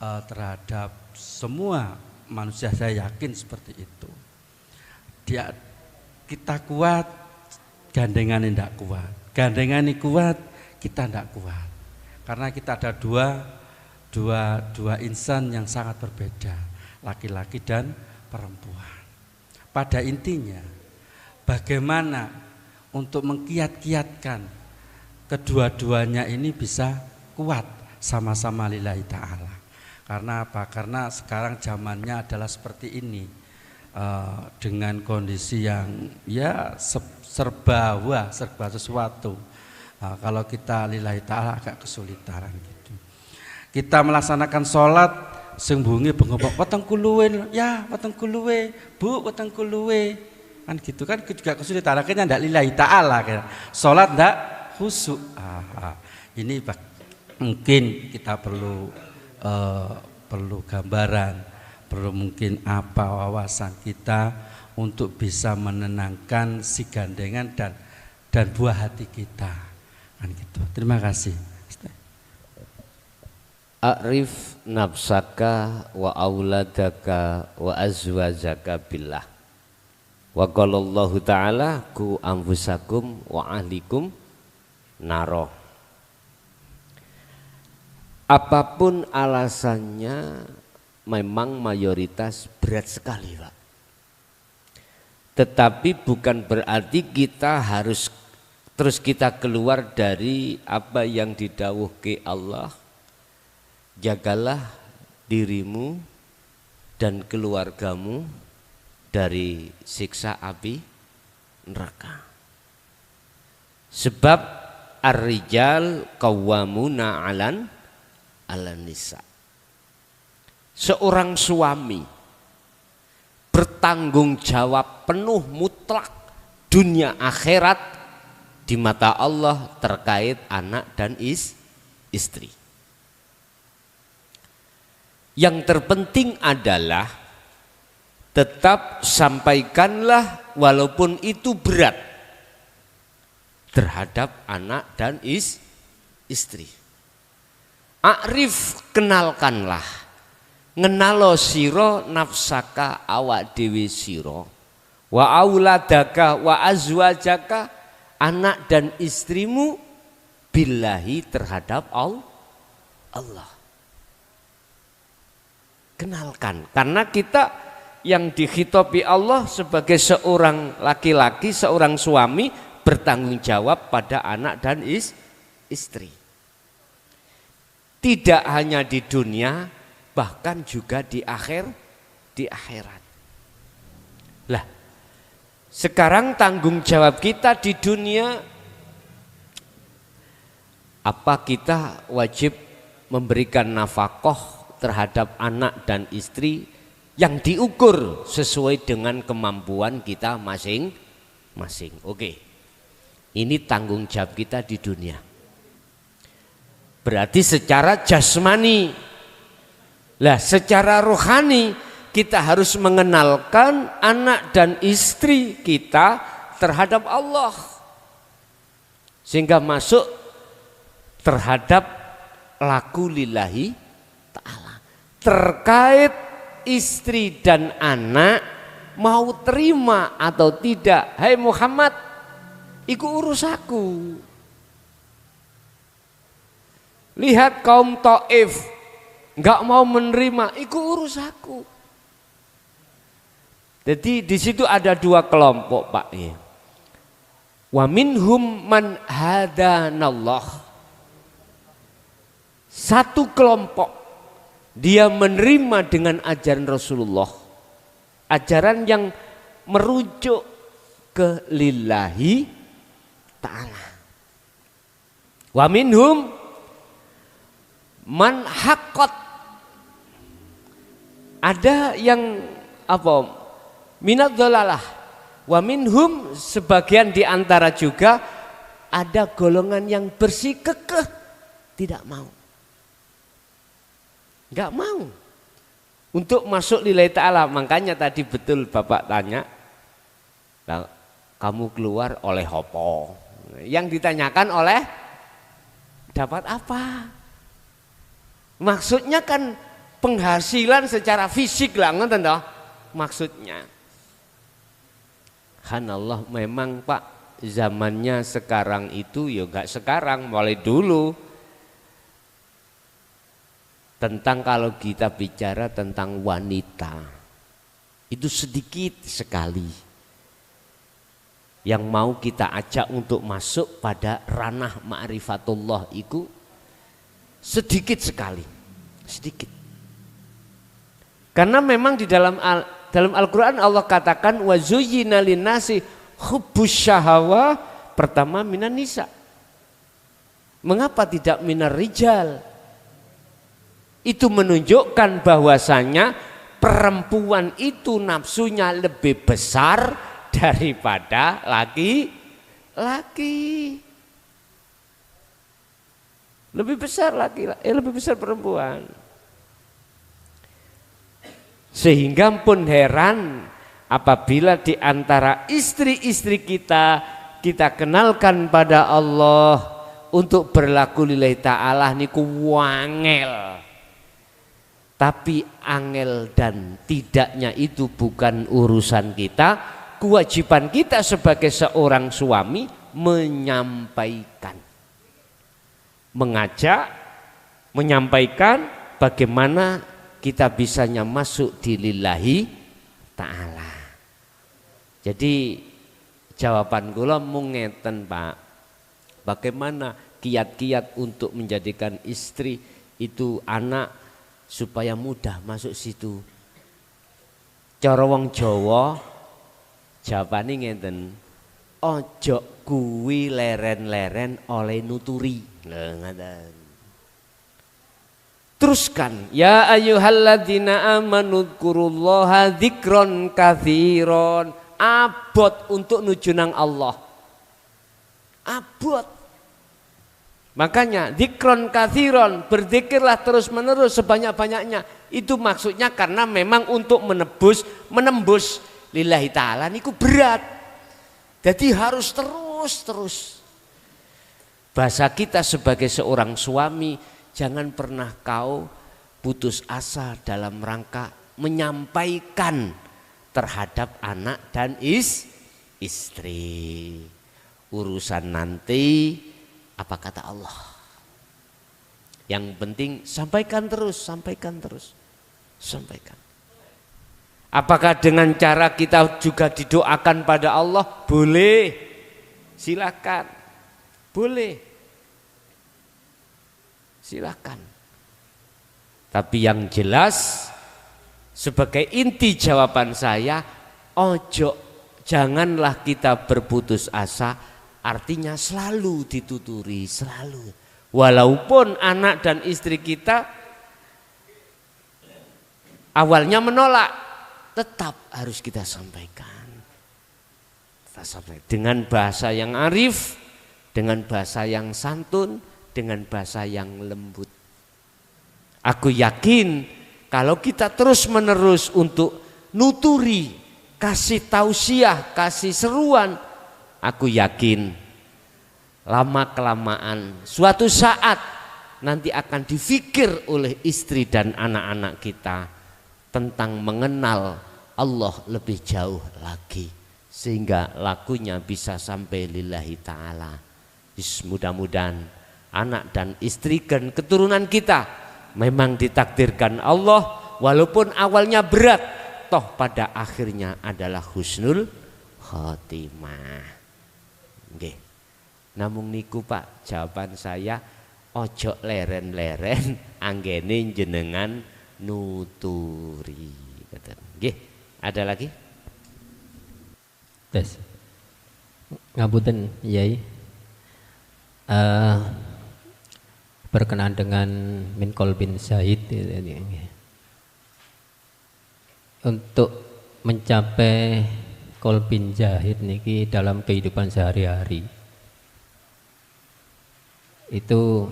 terhadap semua manusia, saya yakin seperti itu. Kita kuat, gandengan tidak kuat. Gandengan ini kuat, kita tidak kuat. Karena kita ada dua insan yang sangat berbeda, laki-laki dan perempuan. Pada intinya, bagaimana untuk mengkiat-kiatkan kedua-duanya ini bisa kuat sama-sama lillahi ta'ala. Karena apa? Karena sekarang zamannya adalah seperti ini, dengan kondisi yang ya serba sesuatu. Kalau kita lillahi ta'ala agak kesulitan gitu. Kita melaksanakan sholat sembunyi bengok weteng kuluwe, ya weteng kuluwe, Bu weteng kuluwe. Kan gitu kan juga kesulitan, akhirnya ndak lillahi ta'ala kan. Sholat ndak khusyuk. Ini mungkin kita perlu gambaran, perlu mungkin apa wawasan kita untuk bisa menenangkan si gandengan dan buah hati kita kan gitu. Terima kasih. A'rif nafsaka wa auladaka wa azwajaka billah. Wa qalallahu ta'ala ku anfusakum wa ahlikum naro. Apapun alasannya memang mayoritas berat sekali, Pak. Tetapi bukan berarti kita harus terus kita keluar dari apa yang didhawuhke Allah. Jagalah dirimu dan keluargamu dari siksa api neraka. Sebab ar-rijal qawwamuna 'alan nisa. Seorang suami bertanggung jawab penuh mutlak dunia akhirat di mata Allah terkait anak dan istri. Yang terpenting adalah tetap sampaikanlah walaupun itu berat terhadap anak dan istri. A'rif, kenalkanlah, ngenalo siro nafsaka awak dewi siro, wa auladaka wa azwajaka, anak dan istrimu, billahi terhadap Allah. Kenalkan, karena kita yang dikhitobi Allah sebagai seorang laki-laki, seorang suami bertanggung jawab pada anak dan istri. Tidak hanya di dunia, bahkan juga di akhirat. Lah, sekarang tanggung jawab kita di dunia, apa kita wajib memberikan nafkah terhadap anak dan istri yang diukur sesuai dengan kemampuan kita masing-masing. Oke, ini tanggung jawab kita di dunia. Berarti secara jasmani. Lah, secara rohani kita harus mengenalkan anak dan istri kita terhadap Allah, sehingga masuk terhadap laku lillahi ta'ala. Terkait istri dan anak mau terima atau tidak, hai Muhammad, iku urus aku. Lihat kaum Taif enggak mau menerima, iku urus aku. Jadi di situ ada dua kelompok, Pak. Wa minhum man hadanallah. Satu kelompok dia menerima dengan ajaran Rasulullah, ajaran yang merujuk ke lillahi ta'ala. Wa minhum man haqqat, ada yang apa, minad dhalalah. Wa minhum, sebagian di antara juga ada golongan yang bersikukuh tidak mau. Enggak mau untuk masuk lillahi ta'ala. Makanya tadi betul Bapak tanya, kamu keluar oleh apa? Yang ditanyakan oleh dapat apa? Maksudnya kan penghasilan secara fisik lah, ngoten toh maksudnya. Hanallah, memang Pak, zamannya sekarang itu ya enggak sekarang, mulai dulu. Tentang kalau kita bicara tentang wanita, itu sedikit sekali yang mau kita ajak untuk masuk pada ranah ma'rifatullah, itu sedikit sekali, sedikit. Karena memang di dalam Al-Quran Allah katakan wa zuyyina linnasi hubbus syahwa, pertama minan nisa. Mengapa tidak minar rijal? Itu menunjukkan bahwasanya perempuan itu nafsunya lebih besar daripada laki-laki. Lebih besar lebih besar perempuan. Sehingga pun heran apabila di antara istri-istri kita kenalkan pada Allah untuk berlaku lillahi ta'ala niku wangel. Tapi angel dan tidaknya itu bukan urusan kita, kewajiban kita sebagai seorang suami menyampaikan, mengajak, menyampaikan bagaimana kita bisanya masuk di lillahi ta'ala. Jadi jawaban kula mung ngeten, Pak. Bagaimana kiat-kiat untuk menjadikan istri itu anak supaya mudah masuk situ. Cara wong Jawa jawabane ngeten, ojo kuwi leren-leren oleh nuturi. Lha ngaten. Teruskan, ya ayyuhalladzina amanu dzkurullaha dzikron katsiron. Abot untuk nuju nang Allah. Abot. Makanya dzikron katsiron, berzikirlah terus-menerus sebanyak-banyaknya. Itu maksudnya karena memang untuk menembus lillahi ta'ala niku berat. Jadi harus terus. Bahasa kita sebagai seorang suami, jangan pernah kau putus asa dalam rangka menyampaikan terhadap anak dan istri. Urusan nanti apa kata Allah. Yang penting sampaikan terus. Apakah dengan cara kita juga didoakan pada Allah? Boleh. Silakan. Boleh. Silakan. Tapi yang jelas sebagai inti jawaban saya, janganlah kita berputus asa, artinya selalu dituturi, selalu. Walaupun anak dan istri kita awalnya menolak, tetap harus kita sampaikan. Dengan bahasa yang arif, dengan bahasa yang santun, dengan bahasa yang lembut. Aku yakin kalau kita terus-menerus untuk nuturi, kasih tausiah, kasih seruan, aku yakin lama-kelamaan suatu saat nanti akan difikir oleh istri dan anak-anak kita tentang mengenal Allah lebih jauh lagi, sehingga lakunya bisa sampai lillahi ta'ala. Mudah-mudahan anak dan istri dan keturunan kita memang ditakdirkan Allah, walaupun awalnya berat, toh pada akhirnya adalah husnul khotimah. Nggih. Namung niku Pak jawaban saya, ojo leren-leren anggene jenengan nuturi. Nggih. Ada lagi? Tes. Ngapunten, Yai. Berkenaan dengan min qalbin syahid, untuk mencapai qalbin syahid niki dalam kehidupan sehari-hari itu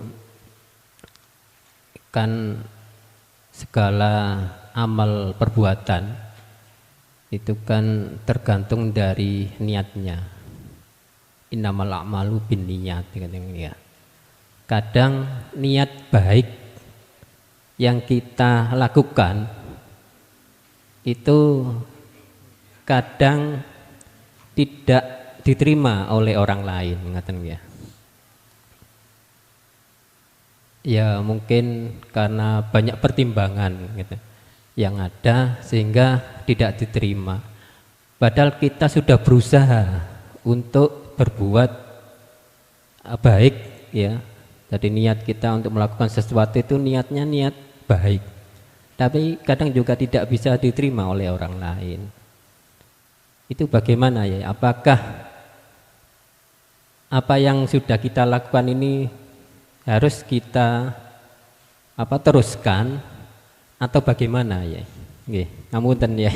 kan segala amal perbuatan itu kan tergantung dari niatnya. Innamal a'malu binniyat, ya. Kadang niat baik yang kita lakukan itu kadang tidak diterima oleh orang lain, ngaten ya. Ya mungkin karena banyak pertimbangan gitu yang ada sehingga tidak diterima. Padahal kita sudah berusaha untuk berbuat baik, ya. Jadi niat kita untuk melakukan sesuatu itu niatnya niat baik, tapi kadang juga tidak bisa diterima oleh orang lain. Itu bagaimana ya? Apakah apa yang sudah kita lakukan ini harus kita teruskan atau bagaimana ya? Nggih, ngapunten ya.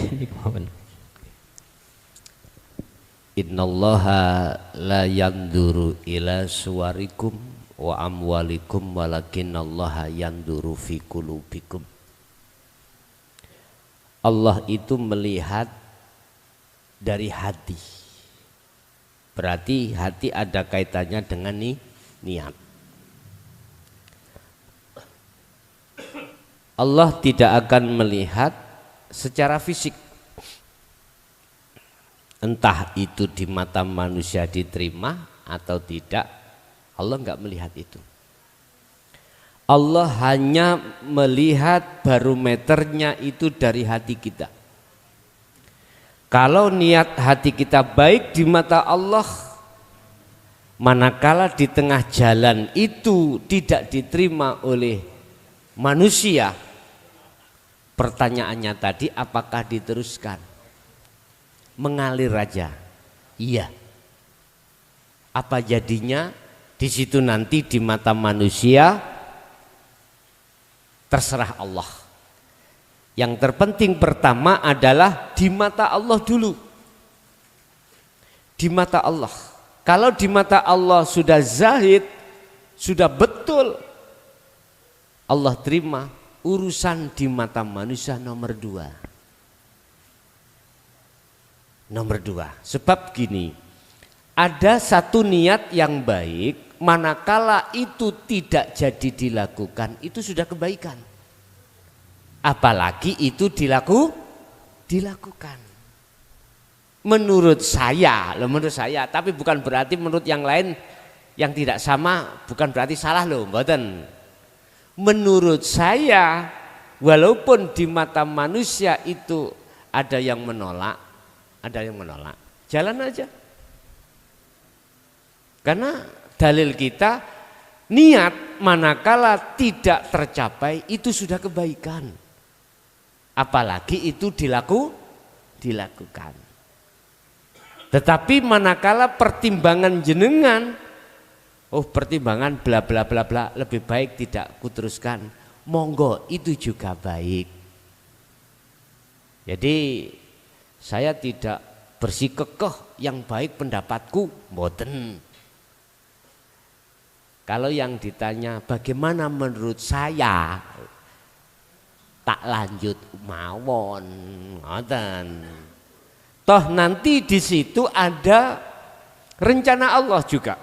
Innallaha la yanduru ila suwarikum wa amwalikum walakinallaha yanduru fi qulubikum. Allah itu melihat dari hati. Berarti hati ada kaitannya dengan niat. Allah tidak akan melihat secara fisik. Entah itu di mata manusia diterima atau tidak, Allah enggak melihat itu. Allah hanya melihat barometernya itu dari hati kita. Kalau niat hati kita baik di mata Allah, manakala di tengah jalan itu tidak diterima oleh manusia, pertanyaannya tadi apakah diteruskan? Mengalir aja. Iya. Apa jadinya? Di situ nanti di mata manusia terserah Allah. Yang terpenting pertama adalah di mata Allah dulu. Di mata Allah. Kalau di mata Allah sudah zahid, sudah betul, Allah terima. Urusan di mata manusia nomor 2. Nomor 2, sebab gini, ada satu niat yang baik, manakala itu tidak jadi dilakukan, itu sudah kebaikan. Apalagi itu dilakukan. Menurut saya, tapi bukan berarti menurut yang lain yang tidak sama, bukan berarti salah loh, mboten. Menurut saya, walaupun di mata manusia itu ada yang menolak, jalan aja. Karena dalil kita, niat manakala tidak tercapai itu sudah kebaikan. Apalagi itu dilakukan. Tetapi manakala pertimbangan jenengan, pertimbangan bla bla bla bla, lebih baik tidak kuteruskan. Monggo, itu juga baik. Jadi saya tidak bersikukuh yang baik pendapatku, mboten. Kalau yang ditanya bagaimana menurut saya, tak lanjut mawon, ngoten. Toh nanti di situ ada rencana Allah juga.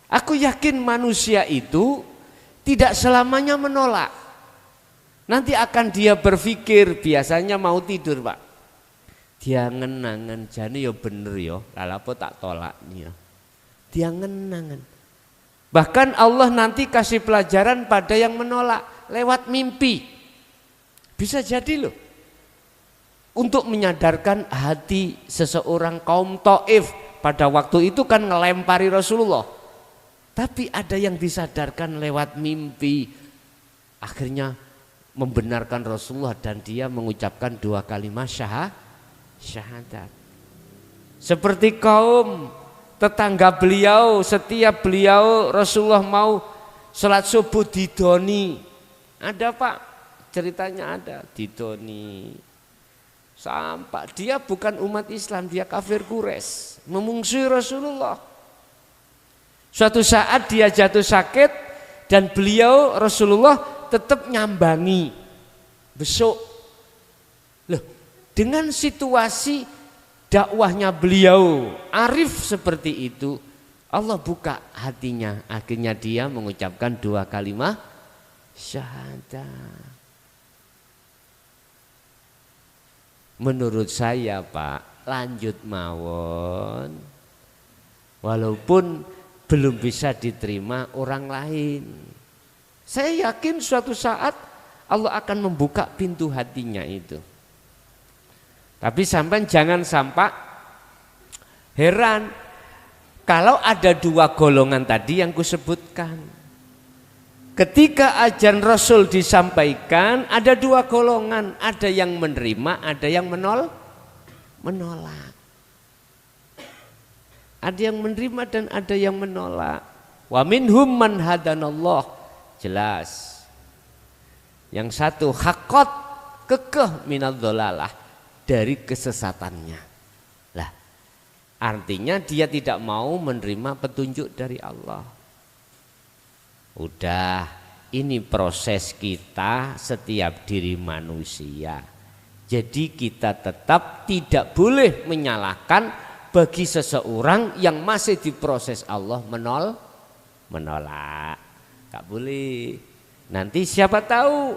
Aku yakin manusia itu tidak selamanya menolak. Nanti akan dia berpikir, biasanya mau tidur Pak. Dia ngenangan jane ya bener ya, lalapo tak tolak nih ya. Dia ngenangan. Bahkan Allah nanti kasih pelajaran pada yang menolak lewat mimpi. Bisa jadi loh. Untuk menyadarkan hati seseorang kaum Taif pada waktu itu kan ngelempari Rasulullah. Tapi ada yang disadarkan lewat mimpi. Akhirnya membenarkan Rasulullah dan dia mengucapkan 2 kalimat syahadat. Seperti kaum tetangga beliau, setiap beliau Rasulullah mau sholat subuh didoni. Ada Pak, ceritanya ada, didoni. Sampai dia bukan umat Islam, dia kafir Quraisy, memungsuhi Rasulullah. Suatu saat dia jatuh sakit dan beliau Rasulullah tetap nyambangi besok. Loh, dengan situasi dakwahnya beliau arif seperti itu, Allah buka hatinya, akhirnya dia mengucapkan 2 kalimat syahadat. Menurut saya Pak, lanjut mawon, walaupun belum bisa diterima orang lain. Saya yakin suatu saat Allah akan membuka pintu hatinya itu. Tapi sampai jangan sampai heran kalau ada 2 golongan tadi yang kusebutkan. Ketika ajaran Rasul disampaikan ada 2 golongan, ada yang menerima, ada yang menolak. Ada yang menerima dan ada yang menolak. Wa minhum man hadanallah, jelas. Yang satu haqqat, kekeh minadz-dhalalah, dari kesesatannya. Lah, artinya dia tidak mau menerima petunjuk dari Allah. Udah, ini proses kita setiap diri manusia. Jadi kita tetap tidak boleh menyalahkan bagi seseorang yang masih diproses Allah menolak. Gak boleh. Nanti siapa tahu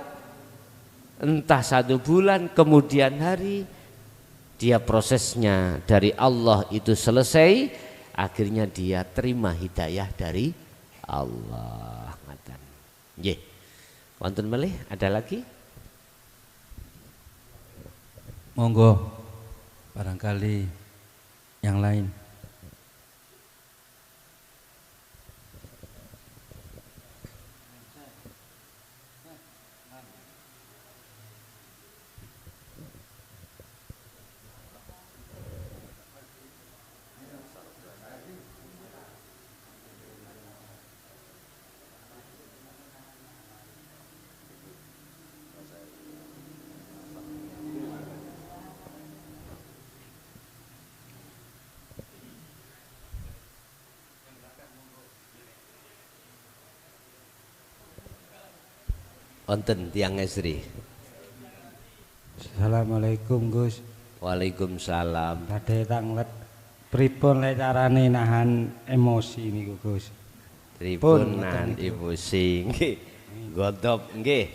entah 1 bulan kemudian hari dia prosesnya dari Allah itu selesai, akhirnya dia terima hidayah dari Allah. Ngaten. Nggih. Wonten malih ada lagi? Monggo, barangkali yang lain. Wonten tiyang Esri. Assalamualaikum Gus. Waalaikumsalam. Badhe tanglet pripun le carane nahan emosi niku Gus? Pripun nahan emosi nggih. Godop nggih.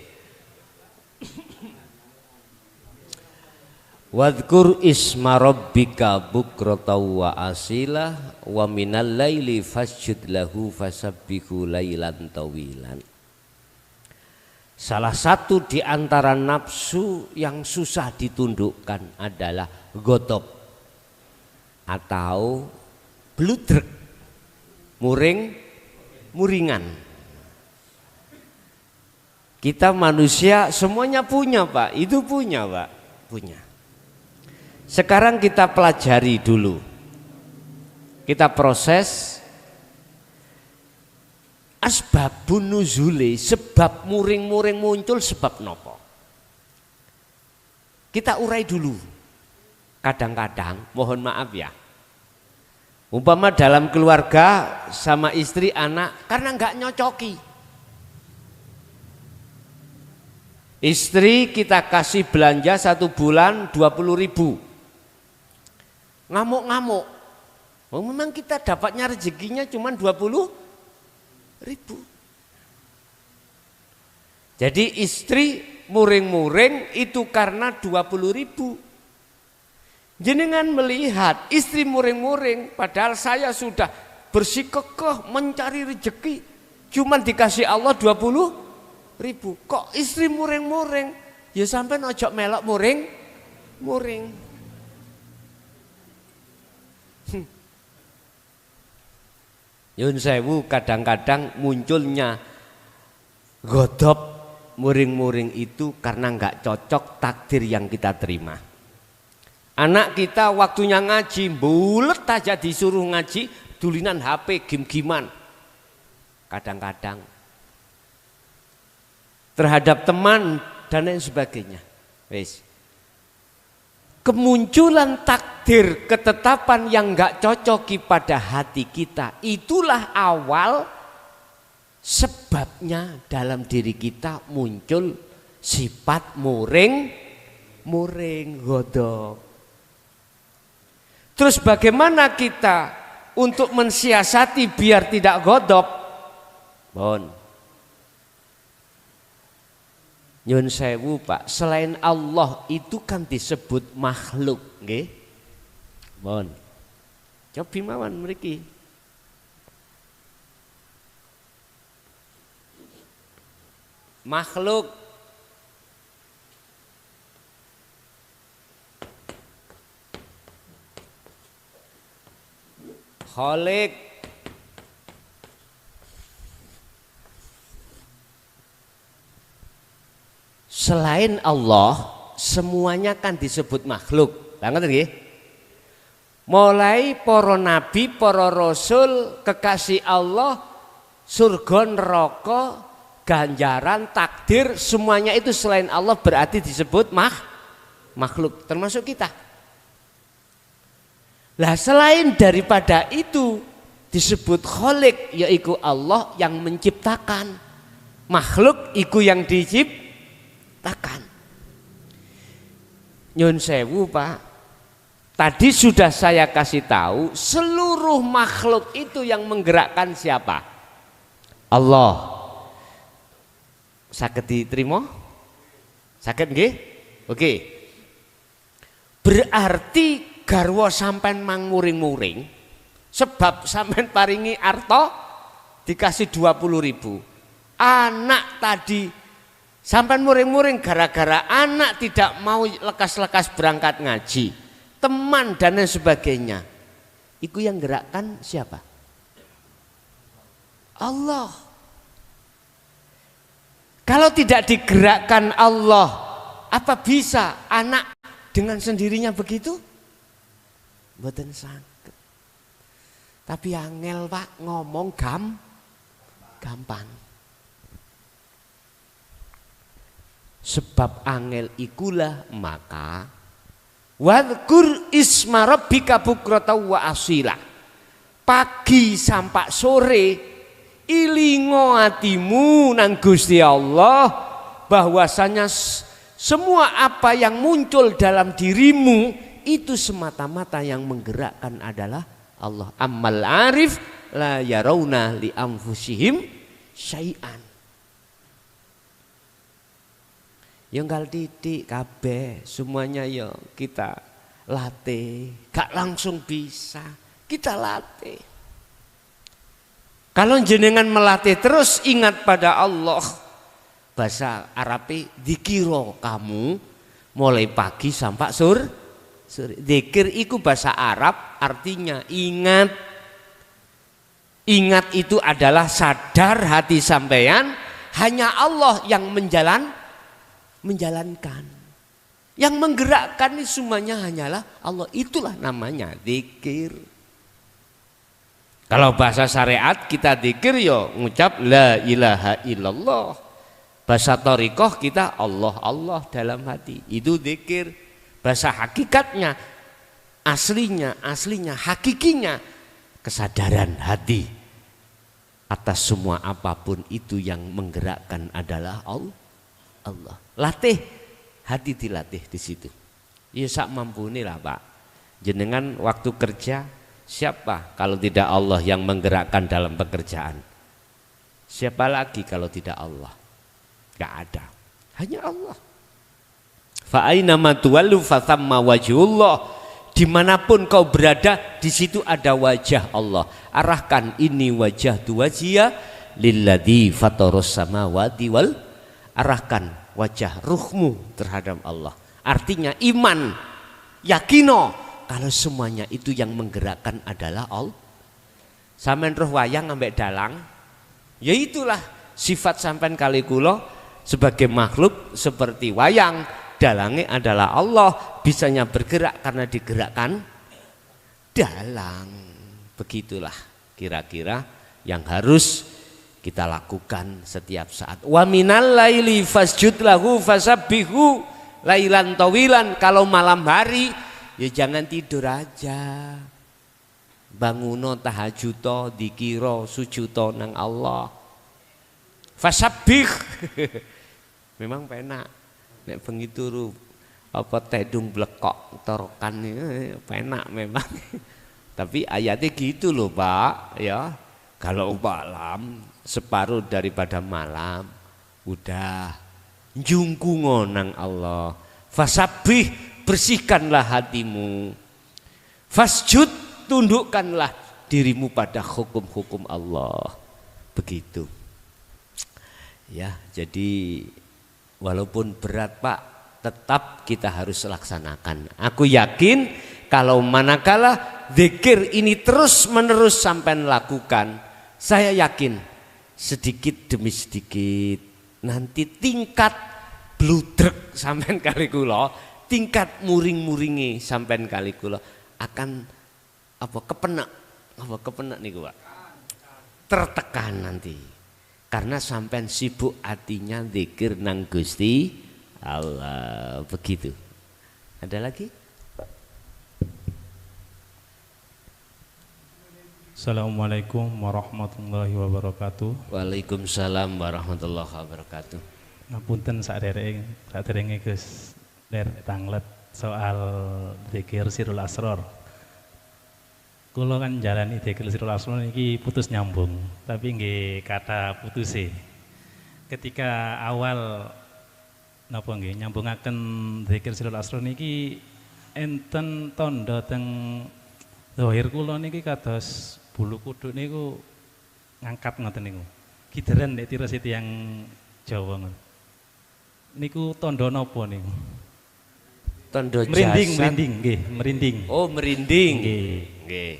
Wadhkur isma rabbika bukrata wa asila wa minal laili fasjud lahu fasabbihu lailan tawilan. Salah satu di antara nafsu yang susah ditundukkan adalah godop atau bludrek, muringan. Kita manusia semuanya punya Pak, itu punya Pak, punya. Sekarang kita pelajari dulu, kita proses asbabun nuzuli, sebab muring-muring muncul sebab nopo. Kita urai dulu. Kadang-kadang mohon maaf ya, umpama dalam keluarga sama istri anak karena nggak nyocoki. Istri kita kasih belanja 1 bulan 20.000, ngamuk-ngamuk. Memang kita dapatnya rezekinya cuma 20.000. Jadi istri muring-muring itu karena 20.000. Jenengan melihat istri muring-muring, padahal saya sudah bersikukuh mencari rezeki, cuman dikasih Allah 20.000. Kok istri muring-muring? Ya sampai ojo melok muring. Yun sewu, kadang-kadang munculnya godop muring-muring itu karena nggak cocok takdir yang kita terima. Anak kita waktunya ngaji, bulet aja disuruh ngaji, dulinan HP, game-giman. Kadang-kadang terhadap teman dan lain sebagainya. Wes. Kemunculan takdir, ketetapan yang enggak cocoki pada hati kita, itulah awal sebabnya dalam diri kita muncul sifat muring godop. Terus bagaimana kita untuk mensiasati biar tidak godop? Nyun sewu Pak, selain Allah itu kan disebut makhluk, nggih. Mohon. Cobi mawon mriki. Makhluk. Khalik. Selain Allah semuanya kan disebut makhluk. Lah ngoten nggih. Mulai para nabi, para rasul, kekasih Allah, surga neraka, ganjaran, takdir, semuanya itu selain Allah berarti disebut makhluk, termasuk kita. Lah selain daripada itu disebut Khalik, yaitu Allah yang menciptakan. Makhluk iku yang diciptakan. Nyun sewu Pak, tadi sudah saya kasih tahu seluruh makhluk itu yang menggerakkan siapa? Allah. Saged diterima? Saged nggih? Oke. berarti garwa sampean manguring-muring sebab sampean paringi arto dikasih 20.000. Anak tadi sampean muring-muring gara-gara anak tidak mau lekas-lekas berangkat ngaji, teman dan lain sebagainya. Itu yang gerakkan siapa? Allah. Kalau tidak digerakkan Allah, apa bisa anak dengan sendirinya begitu? Mboten saged. Tapi angel Pak ngomong gampang. Sebab angel ikulah maka wadhkur isma rabbika bukrata wa asila. Pagi sampai sore ilingo atimu nang Gusti Allah bahwasanya semua apa yang muncul dalam dirimu itu semata-mata yang menggerakkan adalah Allah. Ammal arif la yarawna li anfusihim syai'an. Yang gal titik kabeh semuanya ya kita latih, gak langsung bisa, kita latih. Kalau jenengan melatih terus ingat pada Allah, bahasa Arabi dikira kamu mulai pagi sampai sore. Zikir itu bahasa Arab artinya ingat. Ingat itu adalah sadar hati sampean hanya Allah yang menjalankan. Yang menggerakkan ini semuanya hanyalah Allah. Itulah namanya zikir. Kalau bahasa syariat kita zikir ya ngucap la ilaha illallah. Bahasa thariqah kita Allah Allah dalam hati. Itu zikir. Bahasa hakikatnya aslinya hakikinya kesadaran hati atas semua apapun itu yang menggerakkan adalah Allah. Latih hati, dilatih di situ. Ya sak mampuni lah Pak. Jenengan waktu kerja siapa kalau tidak Allah yang menggerakkan dalam pekerjaan? Siapa lagi kalau tidak Allah? Gak ada. Hanya Allah. Fa aina ma tuwallu fa thamma wajhullah. Dimanapun kau berada di situ ada wajah Allah. Arahkan ini wajah tu wajhiya lilladzi fataras samawati wal. Arahkan wajah ruhmu terhadap Allah. Artinya iman, yakino kalau semuanya itu yang menggerakkan adalah Allah. Sampeyan roh wayang ambek dalang, ya itulah sifat sampean kali kula sebagai makhluk seperti wayang. Dalangnya adalah Allah, bisanya bergerak karena digerakkan dalang. Begitulah kira-kira yang harus kita lakukan setiap saat. Wa minal laili fasjud lahu fasabbihu lailan tawilan. Kalau malam hari ya jangan tidur aja. Banguno tahajuto dikiro sujuto nang Allah. Fasabbih. Memang penak. Nek bengi turu apa tedung blekok torokan penak memang. Tapi ayatnya gitu loh Pak ya. Kalau malam separuh daripada malam udah jungku nang Allah. Fasabbih, bersihkanlah hatimu. Fasjud, tundukkanlah dirimu pada hukum-hukum Allah. Begitu. Ya, jadi walaupun berat Pak, tetap kita harus laksanakan. Aku yakin kalau manakala zikir ini terus menerus sampai lakukan, saya yakin sedikit demi sedikit nanti tingkat bludrek sampean kali kula, tingkat muring-muringi sampean kali kula akan kepenak niku Pak. Tertekan nanti. Karena sampean sibuk hatinya zikir nang Gusti Allah. Begitu. Ada lagi? Assalamualaikum warahmatullahi wabarakatuh. Waalaikumsalam warahmatullahi wabarakatuh. Ngapunten saderenge Gus tanglet soal zikir sirul asror. Kulo kan jalani zikir sirul asror niki putus nyambung, tapi nggih kata putus sih. Ketika awal napa nggih nyambungaken zikir sirul asror niki enten tondo teng zahir kula niki kados bulu kuduk niku ngangkat ngoten niku. Gideren nek tira tiyang Jawa ngoten. Niku tondo napa niku? Tondo Merinding, jasad. merinding nggih, merinding. Oh, merinding. Nggih. Nggih.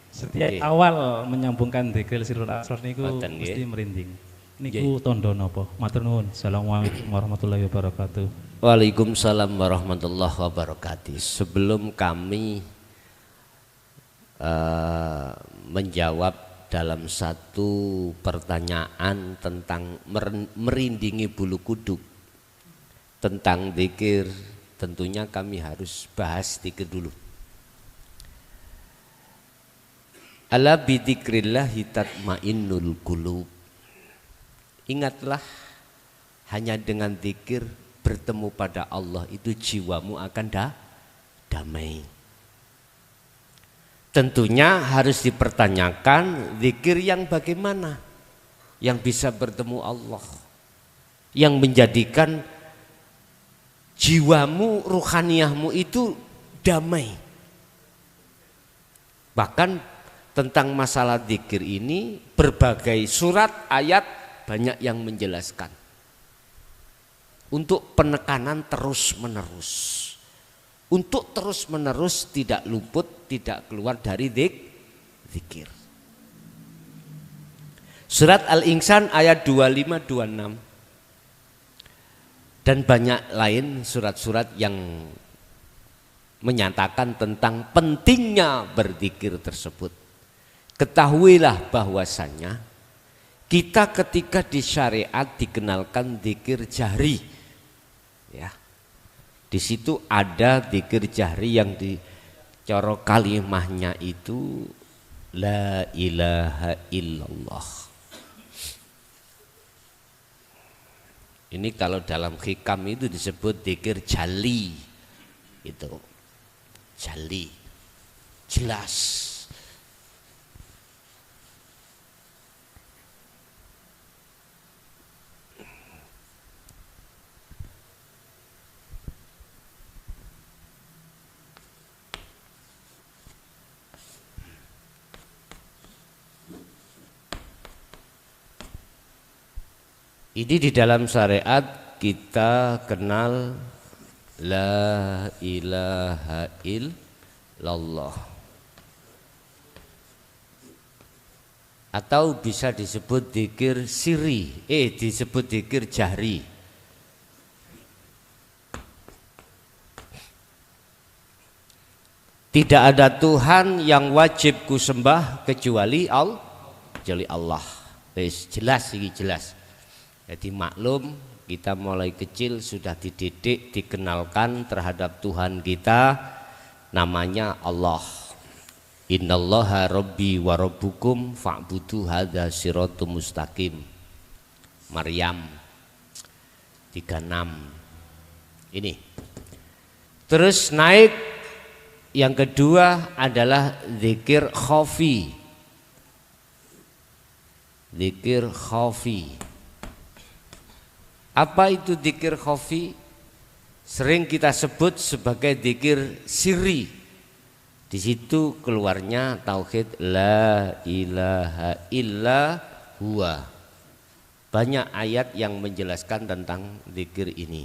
Setiap Nggih. awal menyambungkan dzikril sirul asrar niku Ngoten, nggih. mesti merinding. Niku tondo napa? Matur nuwun. Assalamualaikum warahmatullahi wabarakatuh. Waalaikumsalam warahmatullahi wabarakatuh. Sebelum kami menjawab dalam satu pertanyaan tentang merindingi bulu kuduk, tentang zikir, tentunya kami harus bahas zikir dulu. Ala bidzikrillahi tatmainnul qulub. Ingatlah, hanya dengan zikir bertemu pada Allah itu jiwamu akan damai. Tentunya harus dipertanyakan zikir yang bagaimana yang bisa bertemu Allah, yang menjadikan jiwamu, ruhaniyahmu itu damai. Bahkan tentang masalah zikir ini berbagai surat ayat banyak yang menjelaskan untuk penekanan terus menerus, untuk terus menerus tidak luput, tidak keluar dari zikir. Surat Al-Insan ayat 25-26 dan banyak lain surat-surat yang menyatakan tentang pentingnya berzikir tersebut. Ketahuilah bahwasannya kita ketika di syariat dikenalkan zikir jahri, ya, di situ ada zikir jahri yang di cara kalimahnya itu la ilaha illallah. Ini kalau dalam hikam itu disebut zikir jali, itu jali, jelas. Ini di dalam syariat kita kenal la ilaha illallah, atau bisa disebut zikir sirri, disebut zikir jahri. Tidak ada Tuhan yang wajib kusembah kecuali Allah. Jelas ini jelas. Jadi maklum, kita mulai kecil sudah dididik, dikenalkan terhadap Tuhan kita, namanya Allah. Innallaha rabbi wa rabbukum fa'budu hadza siratum mustaqim. Maryam 36. Ini. Terus naik yang kedua adalah zikir khafi. Zikir khafi. Apa itu zikir khafi? Sering kita sebut sebagai zikir sirri. Di situ keluarnya tauhid la ilaha illa huwa. Banyak ayat yang menjelaskan tentang zikir ini.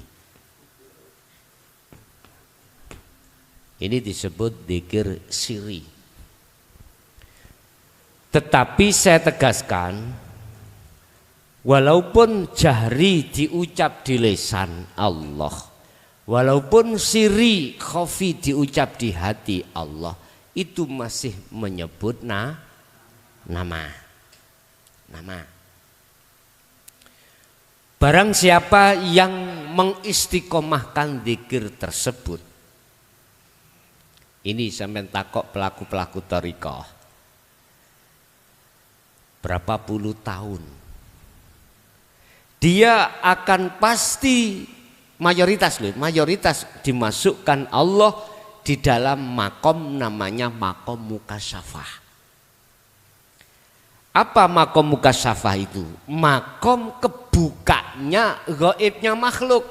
Ini disebut zikir sirri. Tetapi saya tegaskan, walaupun jahri diucap di lisan Allah, walaupun sirri khafi diucap di hati Allah, itu masih menyebut nama. Barang siapa yang mengistiqomahkan zikir tersebut, ini sampean takok pelaku-pelaku thariqah, berapa puluh tahun dia akan pasti mayoritas dimasukkan Allah di dalam makom namanya makom mukasyafah. Apa makom mukasyafah itu? Makom kebukanya gaibnya makhluk.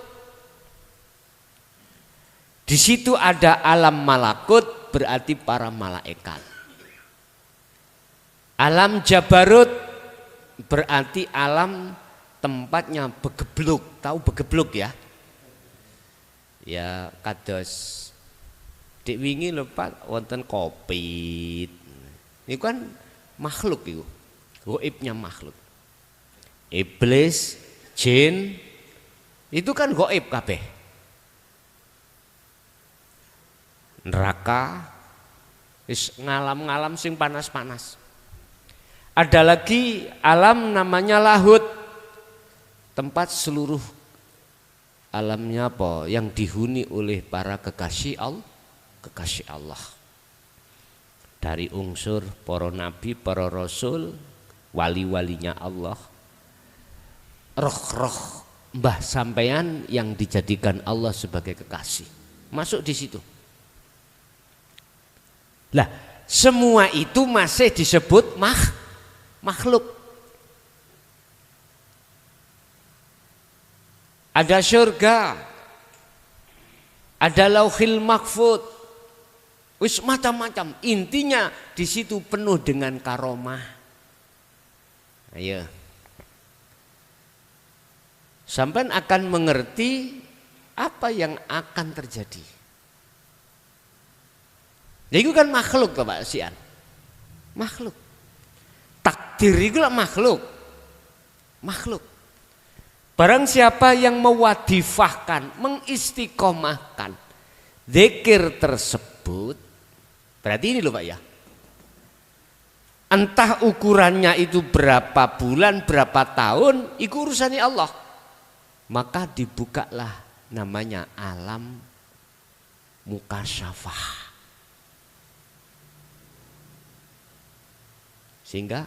Di situ ada alam malakut, berarti para malaikat. Alam jabarut berarti alam tempatnya begebluk. Tahu begebluk ya? Ya kados dik wingi lho Pak wonten Kopit. Ini kan makhluk itu. Gaibnya makhluk. Iblis, jin itu kan gaib kabeh. Neraka wis ngalam-ngalam sing panas-panas. Ada lagi alam namanya lahut. Tempat seluruh alamnya apa yang dihuni oleh para kekasih Allah. Dari unsur para nabi, para rasul, wali-walinya Allah. Roh-roh mbah sampean yang dijadikan Allah sebagai kekasih. Masuk di situ. Lah, semua itu masih disebut makhluk. Ada surga, ada lauhil mahfud, wis macam-macam. Intinya di situ penuh dengan karomah. Ayo, sampai akan mengerti apa yang akan terjadi. Ya itu kan makhluk Pak Sian, makhluk. Takdir itu lah makhluk. Barang siapa yang mewadifahkan, mengistiqomahkan zikir tersebut, berarti ini loh Pak ya. Entah ukurannya itu berapa bulan, berapa tahun, itu urusannya Allah. Maka dibukalah namanya alam mukasyafah. Sehingga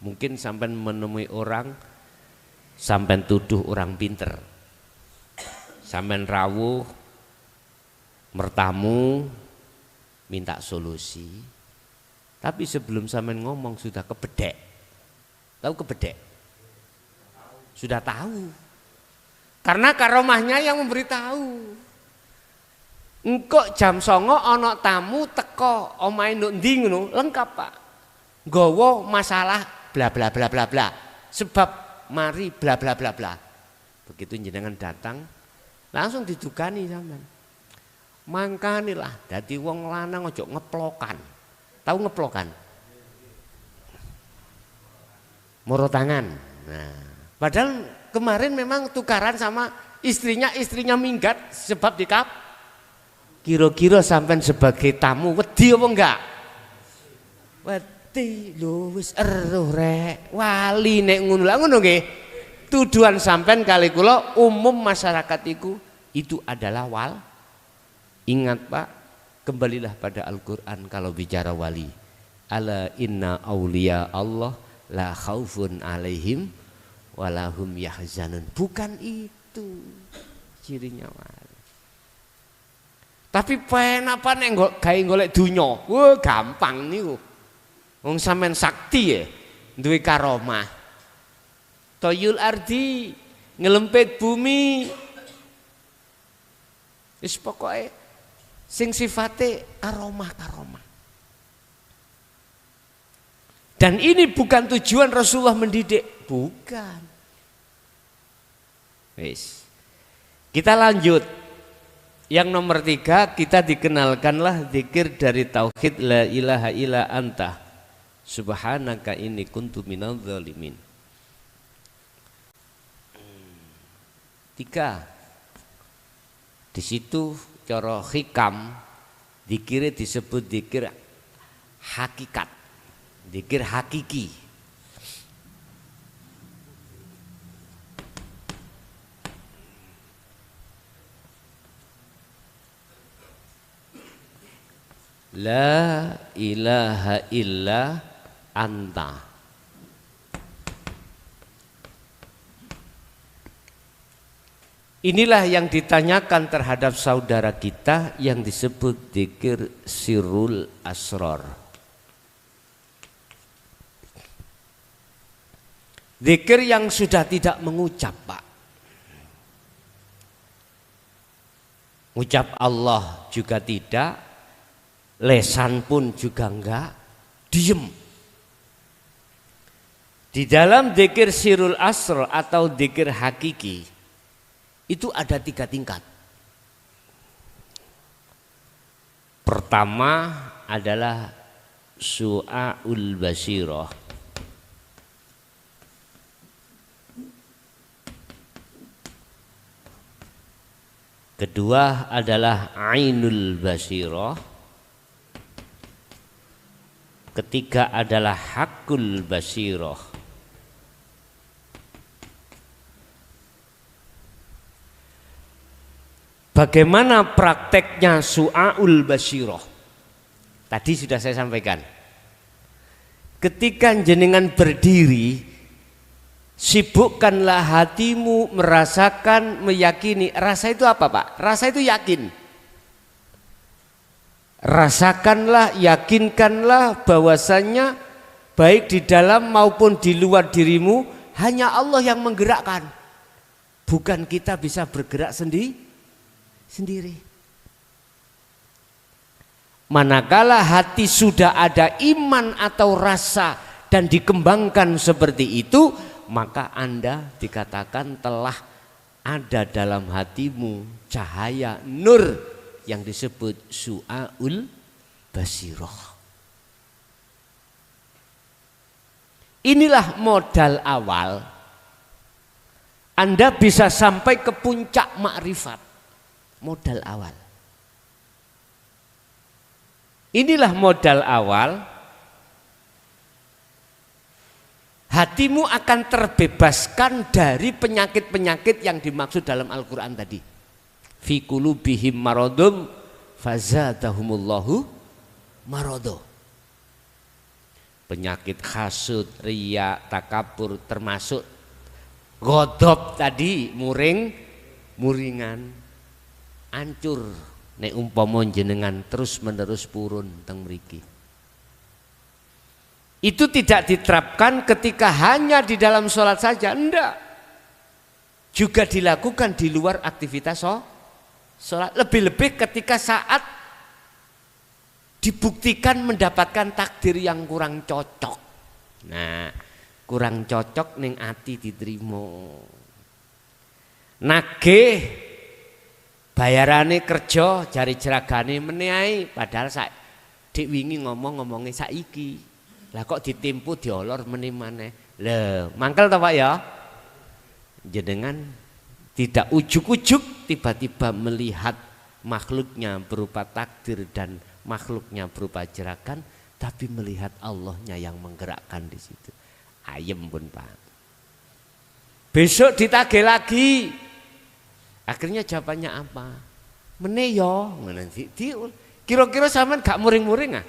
mungkin sampai menemui orang, sampai tuduh orang pinter, sampai rawuh, mertamu, minta solusi. Tapi sebelum sampai ngomong sudah kebedek. Tahu kebedek? Sudah tahu. Karena karomahnya yang memberitahu. Engkau jam 09.00 ana tamu teko omahe nduk ndi ngono, lengkap Pak. Nggawa masalah bla bla bla bla bla. Sebab mari bla bla bla bla. Begitu jenengan datang langsung didugani sampean. Mangkanilah dadi wong lanang ojo ngeplokan. Tahu ngeplokan? Moro tangan. Nah, padahal kemarin memang tukaran sama istrinya minggat sebab dikap. Kira-kira sampean sebagai tamu wedi apa enggak? Wedi lho wis eruh rek. Wali nek ngono lha ngono nggih. Tuduhan sampean kali kula umum masyarakat itu adalah wal. Ingat Pak, kembalilah pada Al-Qur'an kalau bicara wali. Ala inna auliya Allah la khaufun alaihim walahum yahzanun. Bukan itu cirinya wali. Tapi penapa nek gawe golek donya? Wah, gampang niku. Wong sampean sakti ya, duwe karomah. Toyul ardi, ngelempet bumi. Wis pokoke sing sifate karomah-karomah. Dan ini bukan tujuan Rasulullah mendidik, bukan. Wis. Kita lanjut. Yang nomor 3 kita dikenalkanlah zikir dari tauhid la ilaha illa anta subhanaka inni kuntu minadz zalimin. 3. Di situ cara hikam zikir disebut zikir hakikat, zikir hakiki. La ilaha illa anta. Inilah yang ditanyakan terhadap saudara kita yang disebut zikir sirrul asrar. Zikir yang sudah tidak mengucap Pak. Ngucap Allah juga tidak, lesan pun juga enggak, diem. Di dalam dzikir sirul asr atau dzikir hakiki itu ada 3 tingkat. Pertama adalah su'aul basirah. Kedua adalah ainul basirah. Ketiga adalah hakul basirah. Bagaimana prakteknya su'aul basirah? Tadi sudah saya sampaikan. Ketika jenengan berdiri, sibukkanlah hatimu merasakan, meyakini. Rasa itu apa, Pak? Rasa itu yakin. Rasakanlah, yakinkanlah bahwasannya baik di dalam maupun di luar dirimu hanya Allah yang menggerakkan. Bukan kita bisa bergerak sendiri. Manakala hati sudah ada iman atau rasa dan dikembangkan seperti itu, maka Anda dikatakan telah ada dalam hatimu cahaya nur yang disebut su'aul basirah. Inilah modal awal Anda bisa sampai ke puncak makrifat. Modal awal. Inilah modal awal. Hatimu akan terbebaskan dari penyakit-penyakit yang dimaksud dalam Al-Quran tadi. Fi qulubihim maradun fazadahumullahu marado. Penyakit hasud, riya, takabur, termasuk ghadab tadi, muringan, ancur nek umpama jenengan terus menerus purun teng mriki. Itu tidak diterapkan ketika hanya di dalam sholat saja, enggak. Juga dilakukan di luar aktivitas sholat. Lebih-lebih ketika saat dibuktikan mendapatkan takdir yang kurang cocok. Nah, kurang cocok ning ati diterima. Nagih bayarane kerja jari jeragane menehi, padahal dik wingi ngomongnya saiki. Lah kok ditimpu diolor meneh-maneh. Lho, mangkel ta Pak ya? Jenengan tidak ujuk-ujuk tiba-tiba melihat makhluknya berupa takdir dan makhluknya berupa jerakan, tapi melihat Allahnya yang menggerakkan di situ. Ayem pun Pak. Besok ditagih lagi. Akhirnya jawabannya apa? Meneh yo, kira-kira sampean gak muring-muring ah?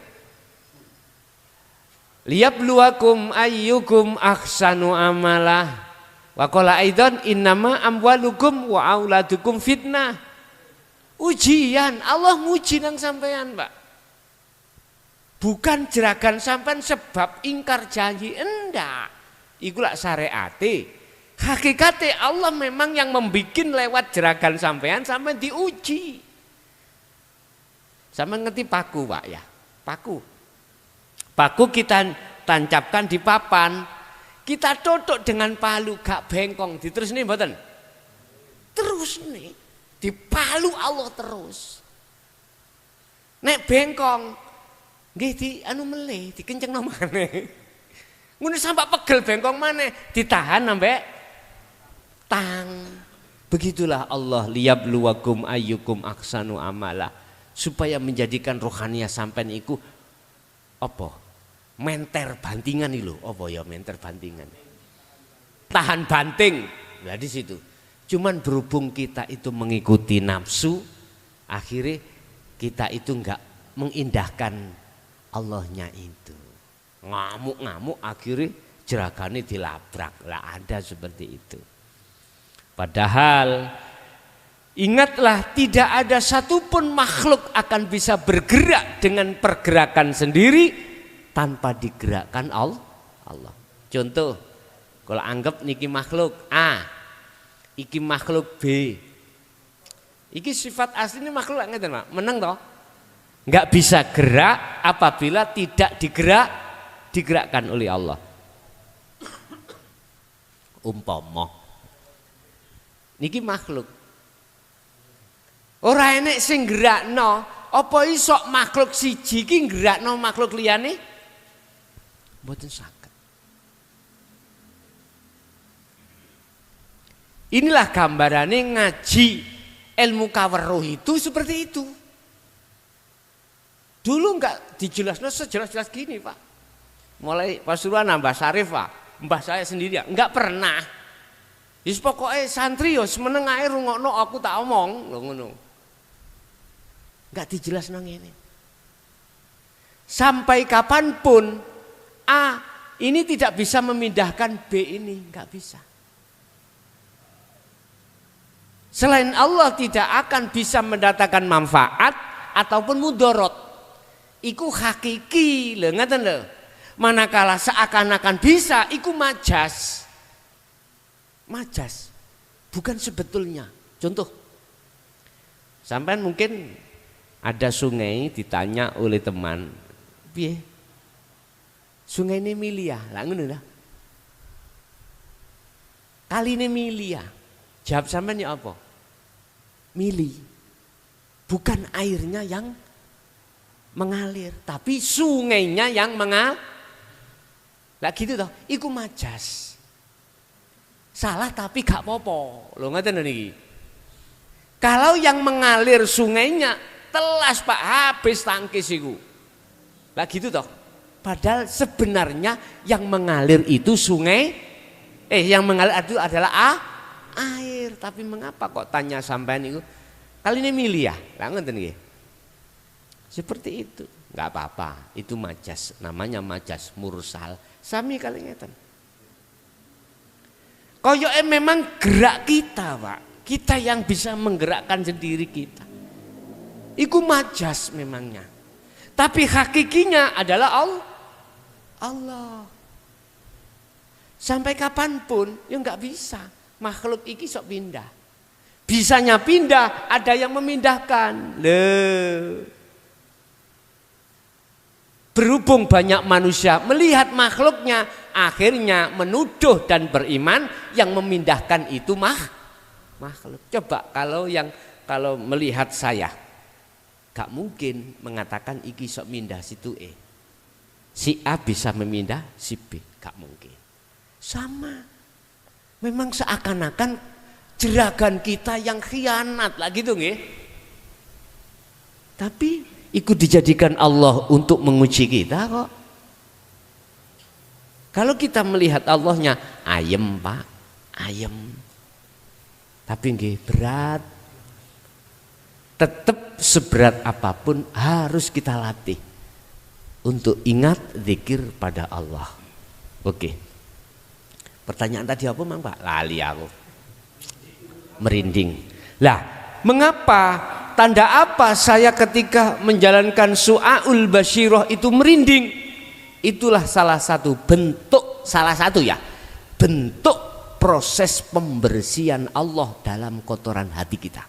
Liyabluwakum ayyukum ahsanu amalah. Wa qala aidan innama amwalukum wa auladukum fitnah. Ujian, Allah nguji nang sampean, Pak. Bukan jeragan sampean sebab ingkar janji, enggak. Iku lak syariate. Hakikatnya Allah memang yang membikin lewat jeragan sampean diuji. Sampean ngerti paku Pak ya? Paku kita tancapkan di papan, kita tutuk dengan palu gak bengkong, diterus nih mboten? Terus nih, dipalu Allah terus. Nek bengkong, nggih di anu meleh, dikencengno maneh. Ngono sampai pegel bengkong maneh, ditahan sampai tang. Begitulah Allah liyabluwakum ayyukum ahsanu amala, supaya menjadikan rohaniah sampean iku apa? Menter bantingan itu, apa ya menter bantingan? Tahan banting. Nah di situ. Cuman berhubung kita itu mengikuti nafsu, akhirnya kita itu enggak mengindahkan Allahnya itu. Ngamuk-ngamuk akhirnya jeragane dilabrak. Lah ada seperti itu. Padahal ingatlah, tidak ada satupun makhluk akan bisa bergerak dengan pergerakan sendiri tanpa digerakkan Allah. Contoh, kalau anggap niki makhluk A, iki makhluk B. Iki sifat aslinya makhluk ngeten, Pak. Meneng toh? Enggak bisa gerak apabila tidak digerakkan oleh Allah. Umpama niki makhluk. Ora enek sing gerakno, apa iso makhluk siji iki gerakno makhluk liyane? Mboten saged. Inilah gambarannya ngaji ilmu kaweruh itu seperti itu. Dulu enggak dijelaskan sejelas-jelas gini, Pak. Mulai Pasuruan Mbah Syarif, Pak, mbah saya sendiri enggak pernah. Wis pokoke santri yo semeneng ae rungokno aku tak omong, lho ngono. Enggak dijelasno ngene. Sampai kapanpun A ini tidak bisa memindahkan B ini, enggak bisa. Selain Allah tidak akan bisa mendatangkan manfaat ataupun mudorot. Iku hakiki lho, ngeten lho. Manakala seakan-akan bisa, iku majas. Majas, bukan sebetulnya. Contoh, sampean mungkin ada sungai ditanya oleh teman, piye? Sungai ini milia, lah ngono lah. Kali ini milia. Jawab sampean ya apa? Mili. Bukan airnya yang mengalir, tapi sungainya yang mengalir. Lah gitu toh, iku majas. Salah tapi gak apa-apa. Lho ngoten niki. Kalau yang mengalir sungainya telas Pak, habis tangkis iku. Lah gitu toh. Padahal sebenarnya yang mengalir itu sungai, yang mengalir itu adalah air. Tapi mengapa kok tanya sampean itu? Kali ini milih ya, lah ngoten nggih. Seperti itu, nggak apa-apa. Itu majas, namanya majas mursal. Sami kali ngeten. Koyoke memang gerak kita, Pak. Kita yang bisa menggerakkan sendiri kita. Iku majas memangnya. Tapi hakikinya adalah Allah. Sampai kapanpun ya nggak bisa. Makhluk iki sok pindah. Bisanya pindah, ada yang memindahkan. Loh. Berhubung banyak manusia melihat makhluknya, akhirnya menuduh dan beriman yang memindahkan itu makhluk. Coba kalau melihat saya, gak mungkin mengatakan iki sok mindah situ si A bisa memindah si B, gak mungkin. Sama, memang seakan-akan jeragan kita yang khianat lah gitu nggih. Tapi ikut dijadikan Allah untuk menguji kita kok. Kalau kita melihat Allahnya ayem Pak, ayem. Tapi nggih berat. Tetap seberat apapun harus kita latih untuk ingat zikir pada Allah. Oke. Pertanyaan tadi apa Mang Pak? Lali aku. Merinding. Lah, mengapa? Tanda apa saya ketika menjalankan su'aul basyirah itu merinding? Itulah salah satu bentuk proses pembersihan Allah dalam kotoran hati kita.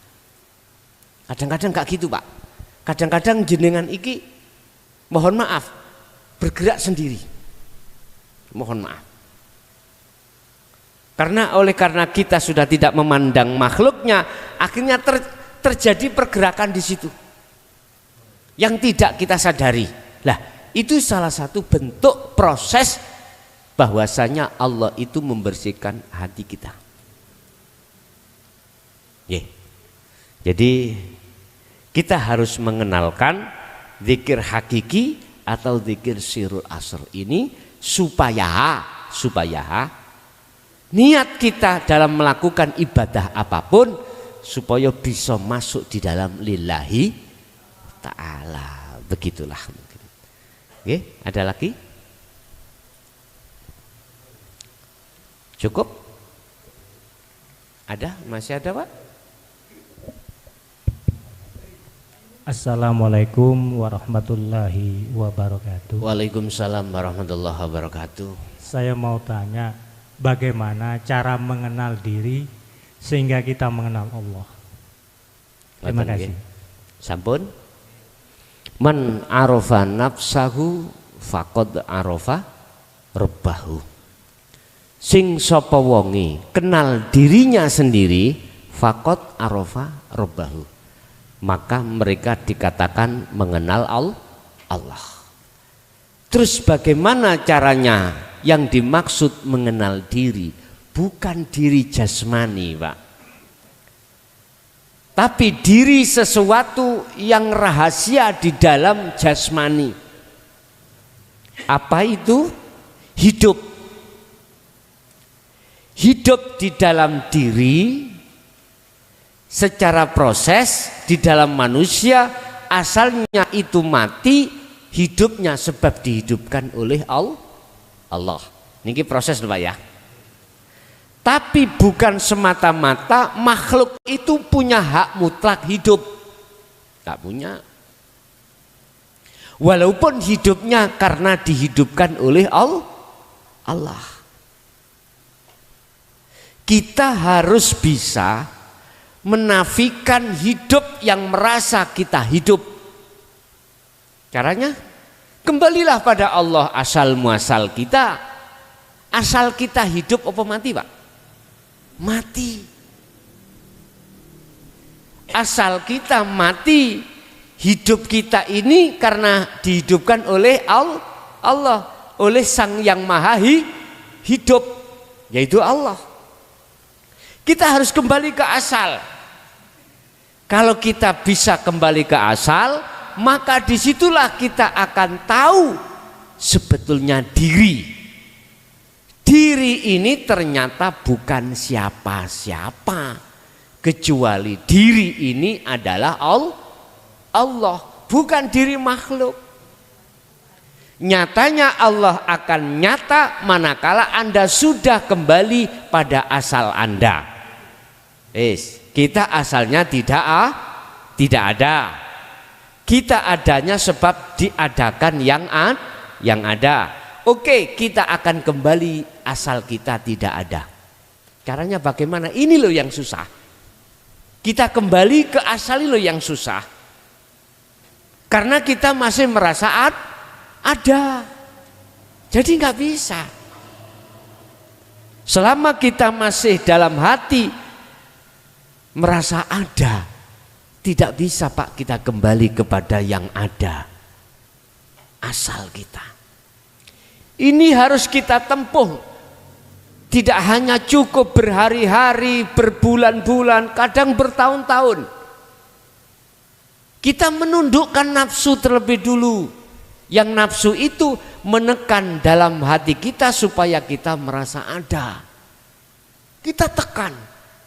Kadang-kadang gak gitu Pak. Kadang-kadang jenengan iki mohon maaf bergerak sendiri. Mohon maaf. Karena kita sudah tidak memandang makhluknya, akhirnya terjadi pergerakan di situ yang tidak kita sadari. Lah, itu salah satu bentuk proses bahwasanya Allah itu membersihkan hati kita. Jadi kita harus mengenalkan zikir hakiki atau zikir sirul asr ini supaya niat kita dalam melakukan ibadah apapun supaya bisa masuk di dalam lillahi ta'ala. Begitulah mungkin. Oke, ada lagi? Cukup? Ada? Masih ada Pak? Assalamualaikum warahmatullahi wabarakatuh. Waalaikumsalam warahmatullahi wabarakatuh. Saya mau tanya, bagaimana cara mengenal diri sehingga kita mengenal Allah? Terima kasih. Sampun. Man arafa nafsahu faqad arafa rabbahu. Sing sapa wonge kenal dirinya sendiri faqad arafa rabbahu. Maka mereka dikatakan mengenal Allah. Terus bagaimana caranya? Yang dimaksud mengenal diri bukan diri jasmani, Pak. Tapi diri sesuatu yang rahasia di dalam jasmani. Apa itu? Hidup. Hidup di dalam diri secara proses di dalam manusia asalnya itu mati, hidupnya sebab dihidupkan oleh Allah. Ini proses Pak ya. Tapi bukan semata-mata makhluk itu punya hak mutlak hidup. Tak punya. Walaupun hidupnya karena dihidupkan oleh Allah. Kita harus bisa menafikan hidup yang merasa kita hidup. Caranya? Kembalilah pada Allah asal muasal kita. Asal kita hidup apa mati, Pak? Mati. Asal kita mati, hidup kita ini karena dihidupkan oleh Allah, oleh Sang Yang Maha Hidup, yaitu Allah. Kita harus kembali ke asal. Kalau kita bisa kembali ke asal, maka disitulah kita akan tahu sebetulnya diri. Diri ini ternyata bukan siapa-siapa, kecuali diri ini adalah Allah, bukan diri makhluk. Nyatanya Allah akan nyata manakala Anda sudah kembali pada asal Anda. Kita asalnya tidak ada. Kita adanya sebab diadakan yang ada. Oke, kita akan kembali asal kita tidak ada. Caranya bagaimana? Ini loh yang susah. Kita kembali ke asal ini loh yang susah. Karena kita masih merasa ada. Jadi nggak bisa. Selama kita masih dalam hati merasa ada, tidak bisa Pak kita kembali kepada yang ada, asal kita. Ini harus kita tempuh. Tidak hanya cukup berhari-hari, berbulan-bulan, kadang bertahun-tahun. Kita menundukkan nafsu terlebih dulu. Yang nafsu itu menekan dalam hati kita supaya kita merasa ada. Kita tekan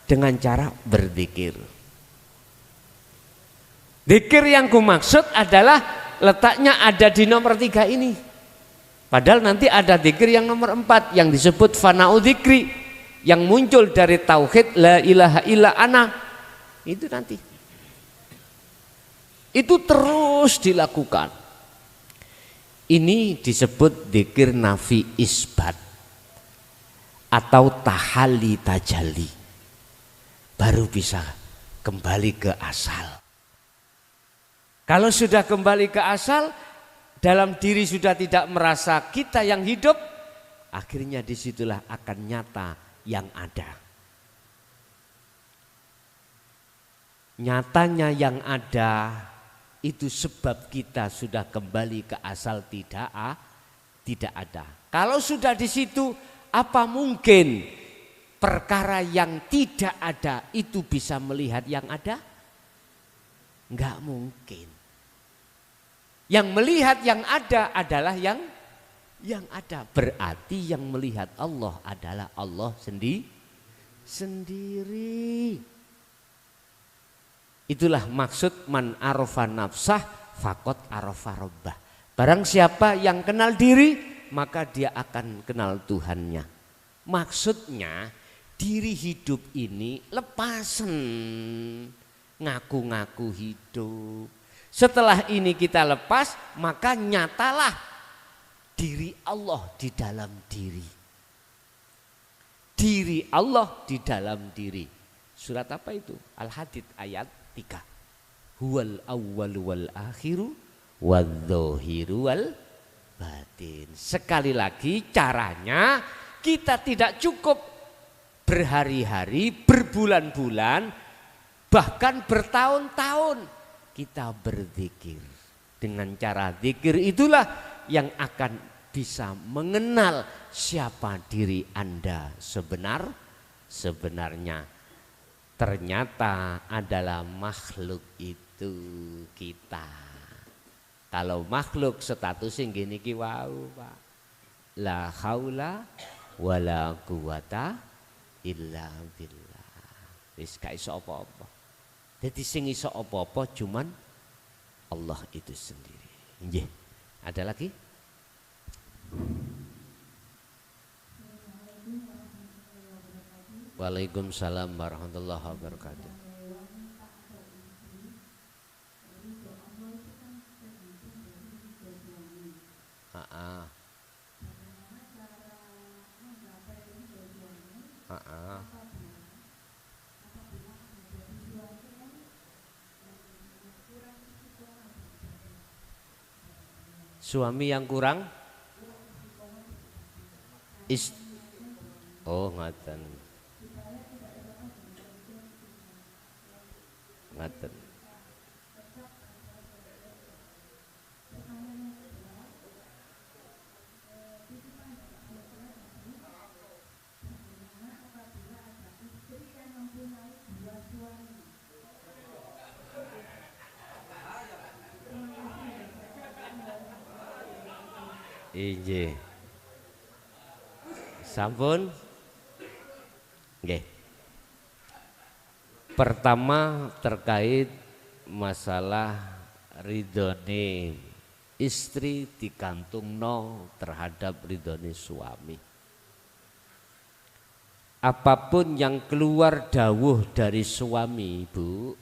dengan cara berzikir. Zikir yang kumaksud adalah letaknya ada di nomor 3 ini. Padahal nanti ada zikir yang nomor 4 yang disebut fana'u dzikri, yang muncul dari tauhid la ilaha illa ana. Itu nanti. Itu terus dilakukan. Ini disebut zikir nafi isbat atau tahalli tajalli. Baru bisa kembali ke asal. Kalau sudah kembali ke asal, dalam diri sudah tidak merasa kita yang hidup, akhirnya disitulah akan nyata yang ada. Nyatanya yang ada itu sebab kita sudah kembali ke asal tidak ada. Kalau sudah di situ, apa mungkin perkara yang tidak ada itu bisa melihat yang ada? Enggak mungkin. Yang melihat yang ada adalah yang ada. Berarti yang melihat Allah adalah Allah sendiri. Itulah maksud man arafa nafsah faqad arafa rabbah. Barang siapa yang kenal diri, maka dia akan kenal Tuhannya. Maksudnya diri hidup ini lepasan ngaku-ngaku hidup. Setelah ini kita lepas, maka nyatalah diri Allah di dalam diri. Diri Allah di dalam diri. Surat apa itu? Al-Hadid ayat 3. huwal awwalu wal akhiru wadzahiru wal batin. Sekali lagi caranya kita tidak cukup berhari-hari, berbulan-bulan, bahkan bertahun-tahun kita berzikir. Dengan cara zikir itulah yang akan bisa mengenal siapa diri Anda sebenarnya. Ternyata adalah makhluk itu kita. Kalau makhluk statusnya gini ki wau, Pak. La haula wala quwata illa billah. Wis gak iso apa-apa. Dadi sing iso apa-apa cuman Allah itu sendiri. Nggih. Ada lagi? Waalaikumsalam warahmatullahi wabarakatuh. Suami yang kurang oh ngaten. Ngaten. Injih. Sampun. Nggih. Pertama terkait masalah ridhone istri digantungno terhadap ridhone suami. Apapun yang keluar dawuh dari suami, Bu,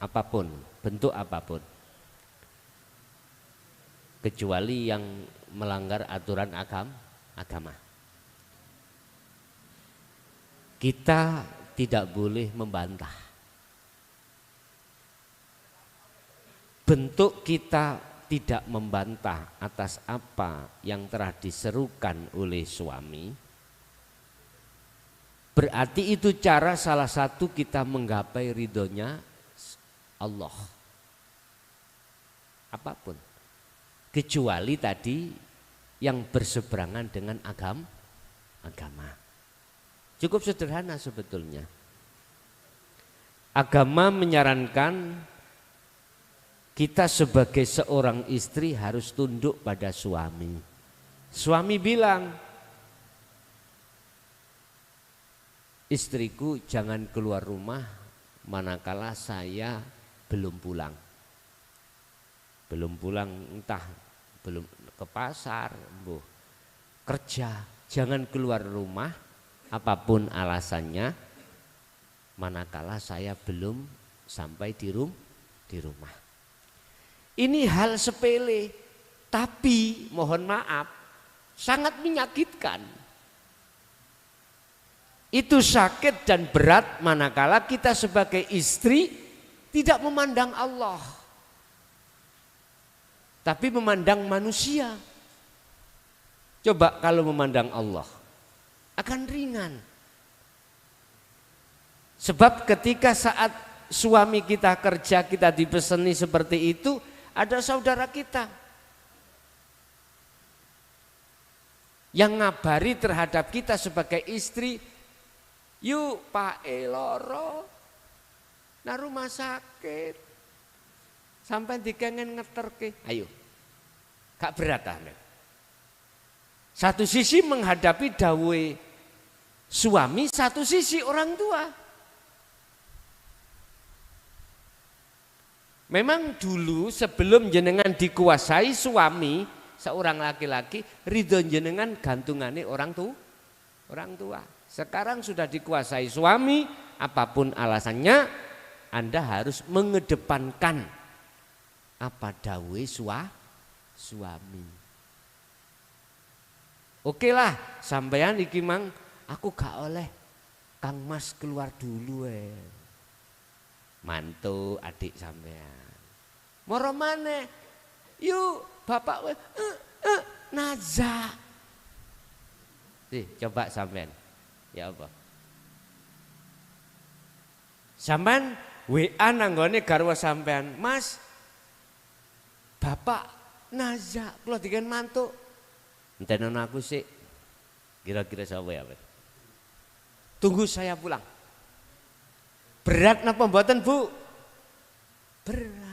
apapun, bentuk apapun, kecuali yang melanggar aturan agama. Kita tidak boleh membantah. Bentuk kita tidak membantah atas apa yang telah diserukan oleh suami, berarti itu cara salah satu kita menggapai ridhonya Allah. Apapun. Kecuali tadi yang berseberangan dengan agama. Cukup sederhana sebetulnya. Agama menyarankan kita sebagai seorang istri harus tunduk pada suami. Suami bilang, istriku jangan keluar rumah manakala saya belum pulang. Belum pulang, entah belum ke pasar, kerja, jangan keluar rumah apapun alasannya manakala saya belum sampai di rumah. Ini hal sepele, tapi mohon maaf sangat menyakitkan. Itu sakit dan berat manakala kita sebagai istri tidak memandang Allah, tapi memandang manusia. Coba kalau memandang Allah, akan ringan. Sebab ketika saat suami kita kerja, kita dipeseni seperti itu, ada saudara kita yang ngabari terhadap kita sebagai istri, yuk Pak Eloro nah rumah sakit sampai dikengen ngeterke, ayo. Gak berat ane. Satu sisi menghadapi dawe suami, satu sisi orang tua. Memang dulu sebelum jenengan dikuasai suami, seorang laki-laki, ridho jenengan gantungane orang tua. Sekarang sudah dikuasai suami, apapun alasannya, Anda harus mengedepankan apa dawe suami. Oke lah, sampean iki mang, aku gak oleh Kang Mas keluar dulu mantu adik sampean. Moro maneh. Yuk, bapak nazak. Coba sampean. Ya apa? Sampean WA nanggone garwa sampean, Mas. Bapak nazak, kula diken mantuk. Enten aku sih. Kira-kira sapa ya, Pak? Tunggu saya pulang. Berat napa mboten, Bu? Berat.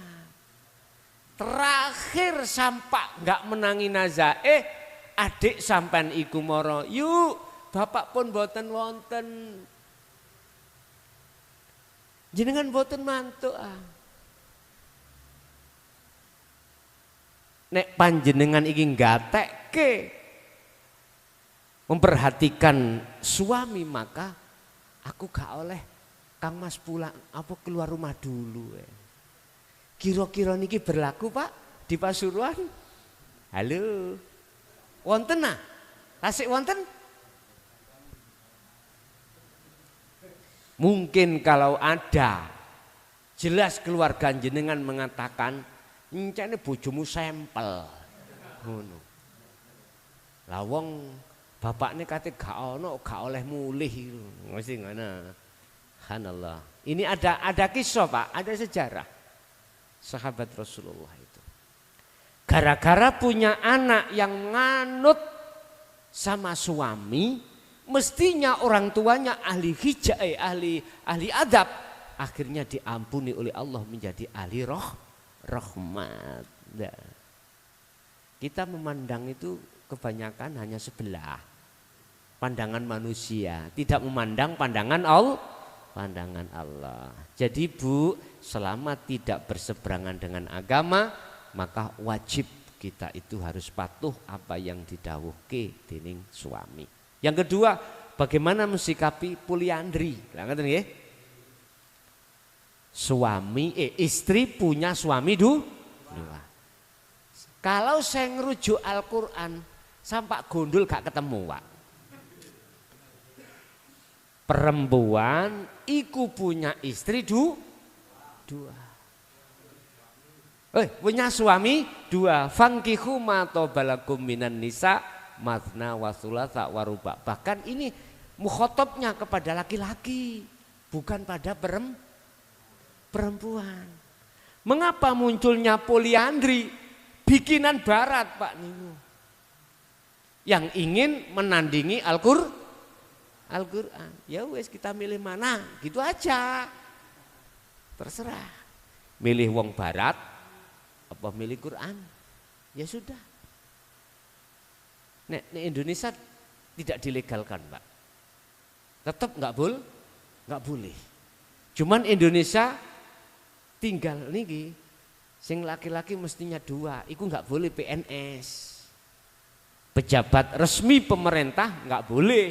Terakhir sampak enggak menangi nazak. Adik sampean iku moro, yuk bapak pun boten wonten. Jenengan boten mantuk ah. Nek panjenengan iki gatekke memperhatikan suami, maka aku gak oleh Kang Mas pulang apa keluar rumah dulu. Kira-kira niki berlaku Pak di Pasuruan? Halo. Wonten nah? Tasik wonten? Mungkin kalau ada, jelas keluarga jenengan mengatakan, "Encene bojomu sampel." Ngono. Lah wong bapakne kate gak ono, gak oleh mulih mesti ngono. Subhanallah. Ini ada kisah Pak, ada sejarah. Sahabat Rasulullah itu. Gara-gara punya anak yang nganut sama suami, mestinya orang tuanya ahli hijab, ahli adab, akhirnya diampuni oleh Allah menjadi ahli rahmat. Nah, kita memandang itu kebanyakan hanya sebelah, pandangan manusia, tidak memandang pandangan Allah. Jadi Bu, selama tidak berseberangan dengan agama, maka wajib kita itu harus patuh apa yang didhawuhke dening suami. Yang kedua, bagaimana mensikapi poliandri? Lah ngoten nggih. Istri punya suami dua. Kalau saya ngerujuk Al-Qur'an, sampak gondol gak ketemu, Pak. Perempuan iku punya istri dua. Punya suami dua. Fankihu ma tobalakum minan nisa mathna wa thulatha wa ruba'. Bahkan ini mukhatabnya kepada laki-laki, bukan pada perempuan. Mengapa munculnya poliandri? Bikinan barat Pak Nino, yang ingin menandingi Al-Qur'an. Ya wes kita milih mana, gitu aja. Terserah. Milih wong barat apa milih Quran, ya sudah. Nek Indonesia tidak dilegalkan Pak, tetap nggak boleh. Cuman Indonesia tinggal niki, sing laki-laki mestinya dua, itu nggak boleh PNS, pejabat resmi pemerintah nggak boleh,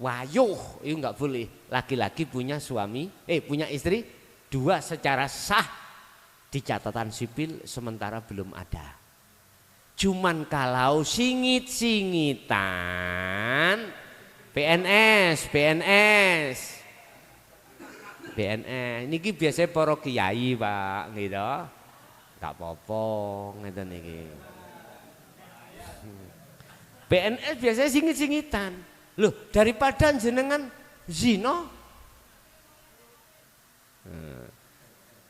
wayuh itu nggak boleh. Laki-laki punya suami, punya istri dua secara sah di catatan sipil, sementara belum ada. Cuman kalau singit-singitan PNS niki biasanya para kiai Pak gitu. Gak apa-apa ngeten niki. PNS biasanya singit-singitan. Loh, daripada jenengan zina.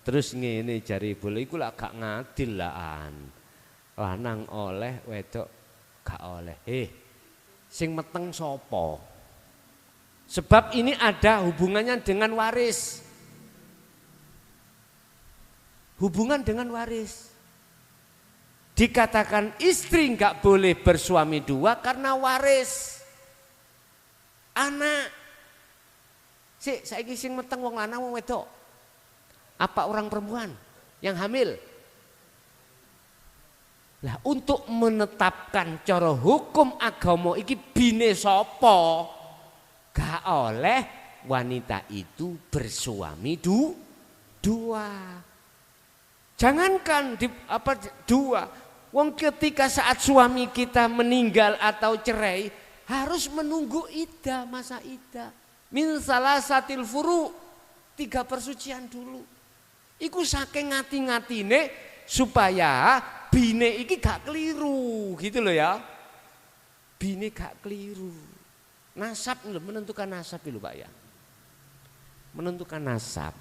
Terus ngene jari boleh iku lak gak ngadil lahan. Lanang oleh wedok gak oleh. Sing meteng sapa? Sebab ini ada hubungannya dengan waris. Hubungan dengan waris. Dikatakan istri gak boleh bersuami dua karena waris. Anak. Saiki sing meteng wong lanang wong wedok. Apa orang perempuan yang hamil? Lah untuk menetapkan cara hukum agama iki bine sapa? Gak oleh wanita itu bersuami dua. Jangankan dua. Wong ketika saat suami kita meninggal atau cerai harus menunggu iddah, masa iddah. Min salasatil furu'. 3 persucian dulu. Iku saking ngati-ngatine supaya bine iki gak keliru gitu loh ya. Bine gak keliru. Nasab lho, menentukan nasab lho Pak ya. Menentukan nasab.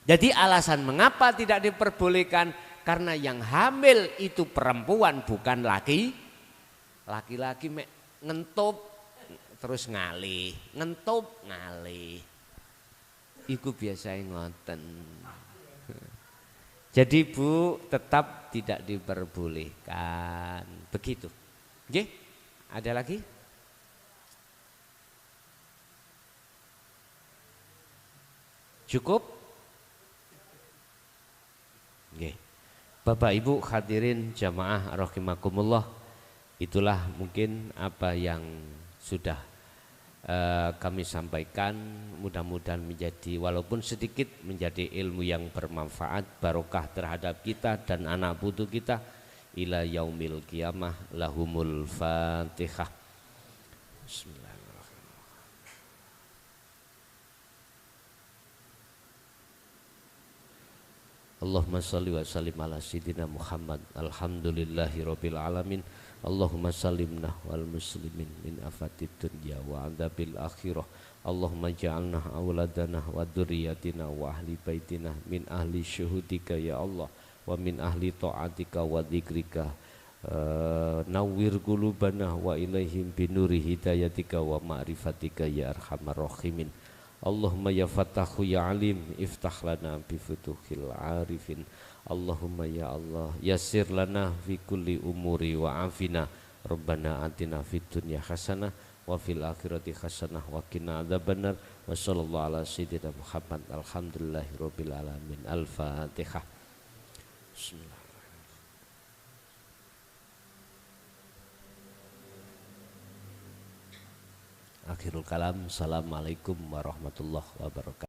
Jadi alasan mengapa tidak diperbolehkan karena yang hamil itu perempuan bukan laki. Laki-laki ngentup terus ngalih, ngentup ngalih. Iku biasanya ngoten. Jadi Bu tetap tidak diperbolehkan. Begitu. Nggih? Ada lagi? Cukup? Nggih. Bapak Ibu hadirin jamaah rahimakumullah. Itulah mungkin apa yang sudah kami sampaikan, mudah-mudahan menjadi walaupun sedikit menjadi ilmu yang bermanfaat, barokah terhadap kita dan anak putu kita ila yaumil qiyamah. Lahumul Fatihah. Bismillahirrahmanirrahim. Allahumma salli wa sallim ala sayyidina Muhammad. Alhamdulillahi rabbil alamin. Allahumma salimna wal muslimin min afatid dunya wa adabil akhirah. Allahumma ja'alna awladana wa dzurriyyatina wa ahli baitina min ahli syuhudika ya Allah wa min ahli ta'atika wa dzikrika. Nawwir qulubana wa ilaihim binuri hidayatika wa ma'rifatika ya arhamar rahimin. Allahumma ya Fattahu ya Alim iftah lana bi futuhil arifin. Allahumma ya Allah yassir lana fi kulli umuri wa afina. Rabbana atina fid dunya hasanah wa fil akhirati hasanah wa qina adzabannar. Wa sallallahu ala sayyidina Muhammad. Alhamdulillahi rabbil alamin. Al-Fatihah. Bismillah. Akhirul kalam. Assalamualaikum warahmatullahi wabarakatuh.